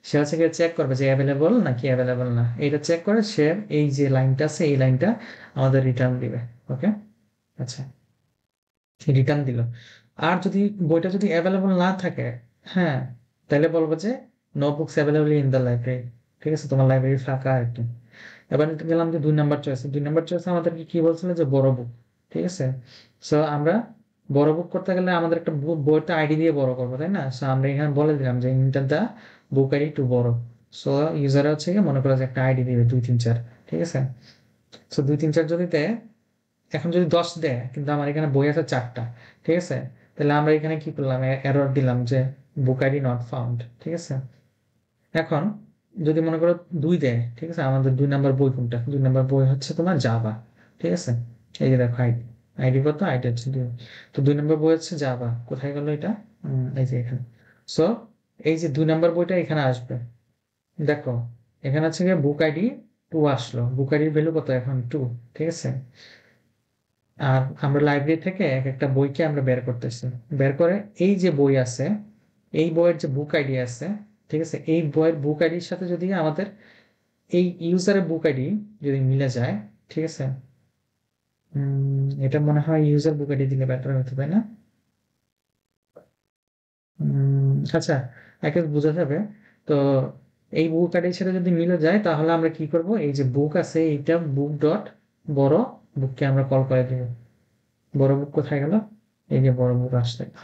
সে হচ্ছে চেক করবে যে অ্যাভেলেবল নাকি অ্যাভেলেবল না, এটা চেক করে সে এই যে লাইনটা আছে এই লাইনটা আমাদের রিটার্ন দিবে। ওকে, আচ্ছা, রিটার্ন দিল। আর যদি বইটা যদি অ্যাভেলেবল না থাকে, হ্যাঁ, তাহলে বলবো যে no books available in the library, ঠিক আছে? তোমার লাইব্রেরি ফাঁকা আর কি। এবার গেলাম যে 2 নাম্বার চয়েসে। 2 নাম্বার চয়েসে আমাদেরকে কি বলছিল যে বড় বুক, ঠিক আছে? সো আমরা বড় বুক করতে গেলে আমাদের একটা বইটা আইডি দিয়ে বড় করবো, তাই না? সো আমরা এখানে বলে দিলাম যে enter the book ID to borrow. So user হচ্ছে গিয়ে মনে করো যে একটা আইডি দিবে 2 3 4, ঠিক আছে? সো 2 3 4 যদি দেয়, এখন যদি 10 দেয় কিন্তু আমার এখানে বই আছে 4টা, ঠিক আছে? তাহলে আমরা এখানে কি করলাম, এরর দিলাম যে বুক আইডি নট ফাউন্ড, ঠিক আছে? এখন যদি মনে করো 2 দেয়, ঠিক আছে? আমাদের 2 নাম্বার বই কোনটা? 2 নাম্বার বই হচ্ছে তোমার জাভা, ঠিক আছে? এই যে দেখো আইডি, আইডি কত, আইডি হচ্ছে 2। তো 2 নাম্বার বই হচ্ছে জাভা, কোথায় গেল এটা? এই যে এখানে। সো এই যে 2 নাম্বার বইটা এখানে আসবে, দেখো এখানে হচ্ছে গিয়ে বুক আইডি 2 আসলো, বুক আইডির ভ্যালু কত এখন 2, ঠিক আছে? আর আমরা লাইব্রেরি থেকে এক একটা বইকে আমরা বের করতেছি, বের করে এই যে বই আছে, এই বইয়ের যে বুক আইডি আছে, ঠিক আছে? এই বইয়ের বুক আইডির সাথে যদি আমাদের এই ইউজারের বুক আইডি যদি মিলে যায়, ঠিক আছে? এটা মনে হয় ইউজার বুক আইডি দিলে বেটার হতে, তাই না? আচ্ছা, একে বোঝা যাবে। তো এই বুক আইডির সাথে যদি মিলে যায় তাহলে আমরা কি করব, এই যে বুক আছে এইটা বুক ডট বড় বুককে আমরা কল করে দেব। বড় বুক কোথায় গেল? এই যে বড় বুক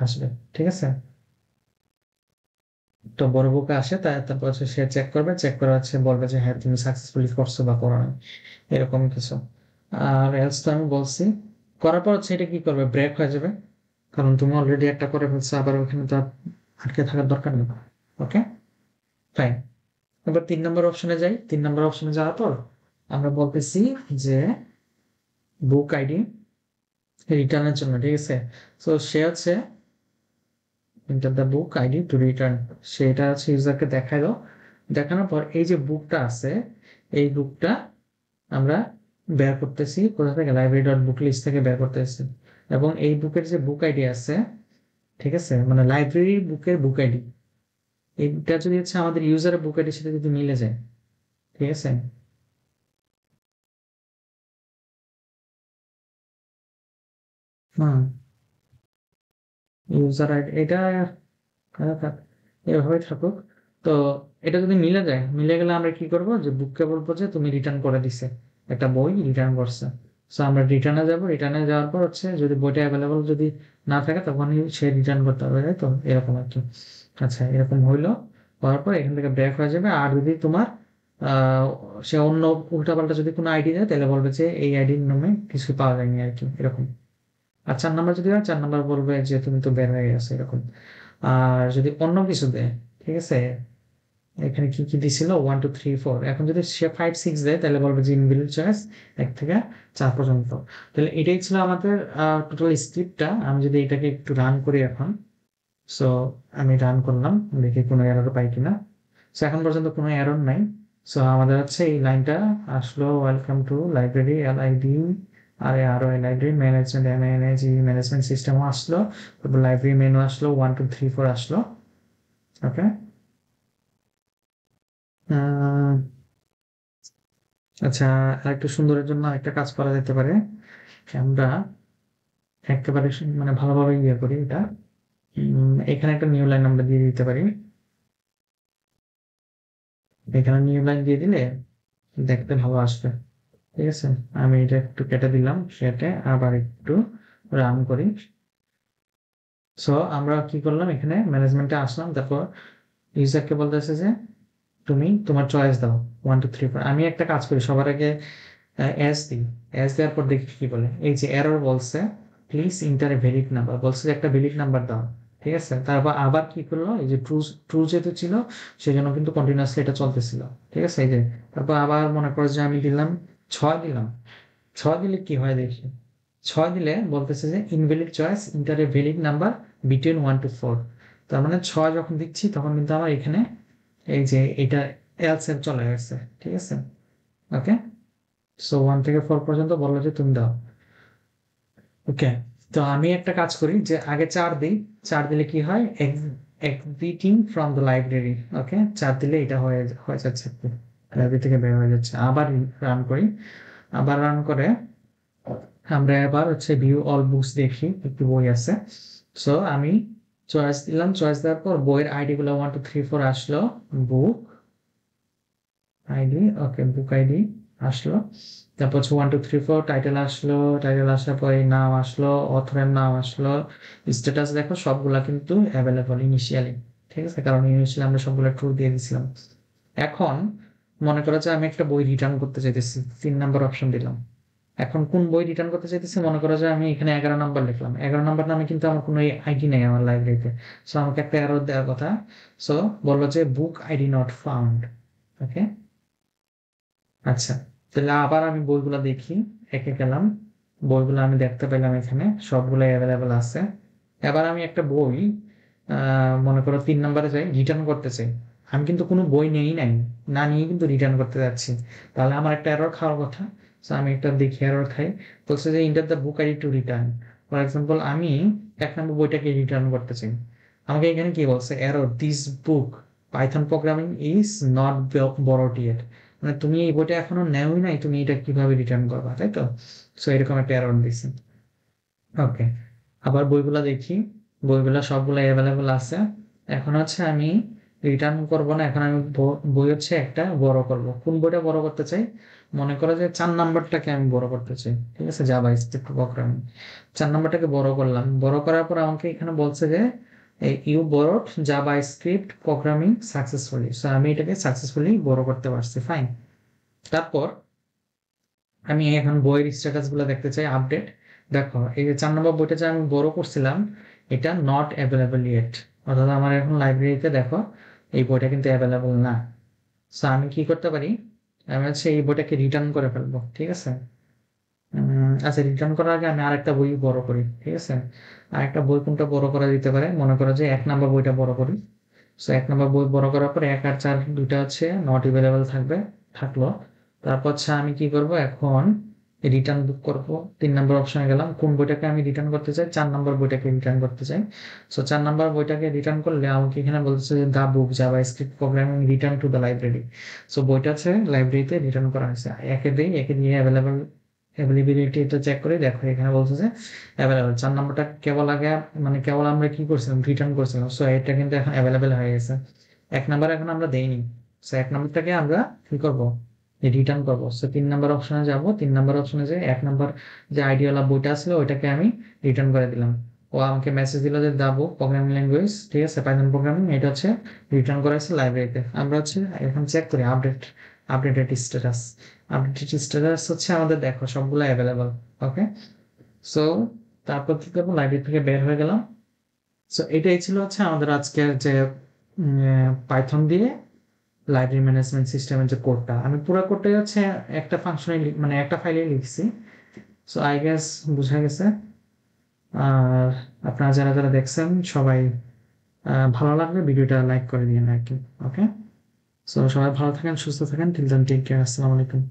আসবে, ঠিক আছে? তো বড় বুক আসে তারপর হচ্ছে সে চেক করবে, চেক করে হচ্ছে বলবে যে হ্যাঁ তুমি সাকসেসফুলি করছো বা করো নাই, এরকম কিছু। আর এলস তো আমি বলছি, করার পর হচ্ছে এটা কি করবে, ব্রেক হয়ে যাবে, কারণ তুমি অলরেডি একটা করে ফেলছো, আবার ওখানে তো আর আটকে থাকার দরকার নেই। ওকে, ফাইন। এবার 3 নম্বর অপশনে যাই। 3 নম্বর অপশনে যাওয়ার পর আমরা বলতেছি যে বুক আইডি রিটার্নের জন্য, ঠিক আছে? সো সে হচ্ছে enter the book ID to return, সেটা হচ্ছে ইউজারকে দেখালো। দেখানোর পর এই যে বুকটা আছে, এই বুকটা আমরা বের করতেছি কোথা থেকে, লাইব্রেরি ডট বুক লিস্ট থেকে বের করতেছি। এবং এই বুকের যে বুক আইডি আছে, ঠিক আছে, মানে লাইব্রেরি বুকের বুক আইডি, এইটা যদি হচ্ছে আমাদের ইউজারের বুক আইডির সাথে যদি মিলে যায়, ঠিক আছে? হুম, ইউজার আইডি এটা থাক, এভাবে থাকুক। তো এটা যদি মিলে যায়, মিলে গেলে আমরা কি করব, যে বুককে বলবো যে তুমি রিটার্ন করে দিছে, একটা বই রিটার্ন করছে। সো আমরা রিটার্নে যাব, রিটার্নে যাওয়ার পর হচ্ছে যদি বইটা অ্যাভেলেবল যদি না থাকে তখনই সে রিটার্ন করতে হবে, তাই তো? এরকম আর কি। আচ্ছা, এরকম হইলো, হওয়ার পর এখান থেকে ব্যাক হয়ে যাবে। আর যদি তোমার আহ সে অন্য উল্টাপাল্টা যদি কোনো আইডি দেয় তাহলে বলবে যে এই আইডির নামে কিছু পাওয়া যায়নি আর কি, এরকম। আর 4 নাম্বার যদি হয়, 4 নাম্বার বলবে যে তুমি তো বের হয়ে গেছো, এরকম। আর যদি অন্য কিছু দেয়, ঠিক আছে, এখানে কি কি দিছিল 1 2 3 4, এখন যদি সে 5 6 দেয় তাহলে বলবে যে ইনভ্যালিড চয়েস 1 থেকে 4 পর্যন্ত। তাহলে এটাই ছিল আমাদের টোটাল স্ক্রিপ্টটা। আমি যদি এটাকে একটু রান করি এখন, সো আমি রান করলাম, দেখি কোনো এরর পাই কিনা। সো এখন পর্যন্ত কোনো এরর নাই। সো আমাদের হচ্ছে এই লাইনটা আসলো, ওয়েলকাম টু লাইব্রেরি এলআইডি, আরে আরো লাইব্রেরি ম্যানেজমেন্ট এমএনএজি ম্যানেজমেন্ট সিস্টেমও আসলো, তারপর লাইব্রেরি মেনু আসলো, 1 2 3 4 আসলো। ওকে, আচ্ছা, আরেকটু সুন্দরের জন্য একটা কাজ করা যেতে পারে। আমরা একেবারে মানে ভালোভাবে ইয়ে করি এটা। এখানে একটা নিউ লাইন আমরা দিয়ে দিতে পারি। এখানে নিউ লাইন দিয়ে দিলে দেখতে ভালো আসবে, ঠিক আছে? আমি এটা একটু কেটে দিলাম, কেটে আবার একটু রান করি। সো আমরা কি করলাম, এখানে ম্যানেজমেন্টে আসলাম, তারপর ইউজারকে বলতেছে যে তুমি তোমার চয়েস দাও 1 2 3 4। আমি একটা কাজ করি, সবার আগে এস দিই। এস দেওয়ার পর দেখি কি বলে। এই যে এরর বলছে, please enter a valid number, বলছে যে একটা ভ্যালিড নাম্বার দাও, ঠিক আছে? তারপর আবার কি করলো, এই যে ট্রু, ট্রু যেহেতু ছিল সেই জন্য কিন্তু কন্টিনিউয়াসলি এটা চলতেছিল, ঠিক আছে? এই যে তারপর আবার মনে করো যে আমি দিলাম 6 দিলাম। 6 দিলে কি হয় দেখি। 6 দিলে বলতেছে যে invalid choice, inter a valid number between 1 to 4। তার মানে 6 যখন দিচ্ছি তখন কিন্তু আমার এখানে এই যে এটা এলস এর চলে গেছে, ঠিক আছে? ওকে, সো 1 থেকে 4 পর্যন্ত বললো যে তুমি দাও। ওকে, তো আমি একটা কাজ করি যে আগে 4 দিই। 4 দিলে কি হয়, এক্সিটিং ফ্রম দ্য লাইব্রেরি। ওকে, 4 দিলে এটা হয়ে হয়ে যাচ্ছে, লাইব্রেরি থেকে বের হয়ে যাচ্ছে। আবার রান করি, আবার রান করে আমরা এবার হচ্ছে ভিউ অল বুকস দেখি একটু বই আছে। সো আমি চয়েস দিলাম, চয়েস দেওয়ার পর বইয়ের আইডি গুলো 1 2 3 4 আসলো। বুক আইডি, ওকে, বুক আইডি আসলো, তারপর হচ্ছে 1 2 3 4 টাইটেল আসলো, টাইটেল আসার পরে নাম আসলো, অথরের নাম আসলো, স্ট্যাটাস দেখো সবগুলা কিন্তু অ্যাভেলেবল ইনিশিয়ালি, ঠিক আছে, কারণ ইনিশিয়ালি আমরা সবগুলো ট্রু দিয়ে দিছিলাম। এখন মনে করো যে আমি একটা বই রিটার্ন করতে চাইতেছি, 3 নাম্বার অপশন দিলাম। এখন কোন বই রিটার্ন করতে চাইতেছি, মনে করো যে আমি এখানে 11 নাম্বার লিখলাম, 11 নাম্বার নামে কিন্তু আমার কোনো আইডি নেই আমার লাইব্রেরিতে। সো আমাকে একটা এরর দেওয়ার কথা। সো বললো যে বুক আইডি নট ফাউন্ড। ওকে, আচ্ছা, তাহলে আবার আমি বইগুলো দেখি, একে গেলাম, বইগুলো আমি দেখতে পেলাম এখানে সবগুলো অ্যাভেলেবেল আছে। এবার আমি একটা বই মনে করো 3 নাম্বারে যাই, রিটার্ন করতে চাই। আমি কিন্তু কোনো বই নেই নাই, না নিয়ে কিন্তু রিটার্ন করতে যাচ্ছি, তাহলে আমার একটা এরর খাওয়ার কথা। সো আমি একটা দেখি এরর খাই, বলছে যে enter the book ID to return. For example আমি 1 নম্বর বইটাকে রিটার্ন করতে চাই, আমাকে এখানে কি বলছে, error this book Python programming is not borrowed yet, মানে তুমি এই বইটা এখনো নেওই নাই, তুমি এটা কিভাবে রিটার্ন করবা, তাই তো? সো এরকম একটা এরর দিছে। ওকে, আবার বইগুলা দেখি, বইগুলা সবগুলো অ্যাভেলেবল আছে। এখন হচ্ছে আমি রিটার্ন করব না, এখন আমি বই হচ্ছে একটা বড় করব। কোন বইটা বড় করতে চাই, মনে করো যে 4 নাম্বারটাকে আমি বড় করতে চাই, ঠিক আছে, জাভা স্ক্রিপ্ট প্রোগ্রামিং। 4 নাম্বারটাকে বড় করলাম, বড় করার পর আমাকে এখানে বলছে যে you borrowed JavaScript programming successfully. So আমি এটাকে সাকসেসফুলি বড় করতে পারছি, ফাইন। তারপর আমি এখন বইয়ের স্ট্যাটাস গুলো দেখতে চাই, আপডেট। দেখো এই যে 4 নম্বর বইটা যে আমি বড় করছিলাম, এটা নট অ্যাভেলেবল ইয়েট, অর্থাৎ আমার এখন লাইব্রেরিতে দেখো এই বইটা কিন্তু অ্যাভেলেবল না। সো আমি কি করতে পারি, আমি হচ্ছে এই বইটাকে রিটার্ন করে ফেলবো, ঠিক আছে। আচ্ছা, রিটার্ন করার আগে আমি আরেকটা বই বড় করি, ঠিক আছে। আরেকটা বই কোনটা বড় করা যেতে পারে, মনে করো যে 1 নম্বর বইটা বড় করি। সো 1 নম্বর বই বড় করার পর 1 আর 4 দুইটা হচ্ছে নট অ্যাভেলেবল থাকবে, থাকলো। তারপর হচ্ছে আমি কি করব, এখন রিটার্ন বুক করব। 3 নম্বর অপশনে গেলাম, কোন বইটাকে আমি রিটার্ন করতে চাই, 4 নম্বর বইটাকে রিটার্ন করতে চাই। সো 4 নম্বর বইটাকে রিটার্ন করলে আমাকে এখানে বলছে যে the book JavaScript programming return to the library. So বইটা আছে লাইব্রেরিতে রিটার্ন করা হয়েছে, একে দিয়ে অ্যাভেলেবল অ্যাভেলেবিলিটি এটা চেক করে দেখো, এখানে বলছে যে অ্যাভেলেবল। 4 নম্বরটা কেবল আগে, মানে কেবল আমরা কি করছিলাম, রিটার্ন করছিলাম। সো এটা কিন্তু এখন অ্যাভেলেবেল হয়ে গেছে। 1 নম্বর এখন আমরা দেইনি। সো 1 নম্বরটাকে আমরা কি করব, রিটার্ন করবো। সো 3 নম্বর অপশনে যাব, 3 নম্বর অপশনে যে 1 নম্বর যে আইডিওয়ালা বইটা ছিল ওইটাকে আমি রিটার্ন করে দিলাম। ও আমাকে মেসেজ দিল যে দা বুক প্রোগ্রামিং ল্যাঙ্গুয়েজ, ঠিক আছে, পাইথন প্রোগ্রামিং, এটা হচ্ছে রিটার্ন করা হয়েছে লাইব্রেরিতে। আমরা হচ্ছে এখন চেক করি আপডেটেড স্ট্যাটাস। আপডেটেড স্ট্যাটাস হচ্ছে আমাদের দেখো সবগুলো অ্যাভেলেবল। ওকে, সো তারপর কি করবো, লাইব্রেরি থেকে বের হয়ে গেলাম। সো এটাই ছিল হচ্ছে আমাদের আজকের যে পাইথন দিয়ে লাইব্রেরি ম্যানেজমেন্ট সিস্টেমের যে কোডটা, আমি পুরো কোডটাই হচ্ছে একটা ফাংশনে, মানে একটা ফাইলে লিখছি। সো আই গেস বুঝা গেছে। আর আপনারা যারা যারা দেখছেন সবাই ভালো লাগলে ভিডিওটা লাইক করে দিন আর কি। ওকে, সো সবাই ভালো থাকেন, সুস্থ থাকেন, টিল দেন টেক কেয়ার, আসসালামু আলাইকুম।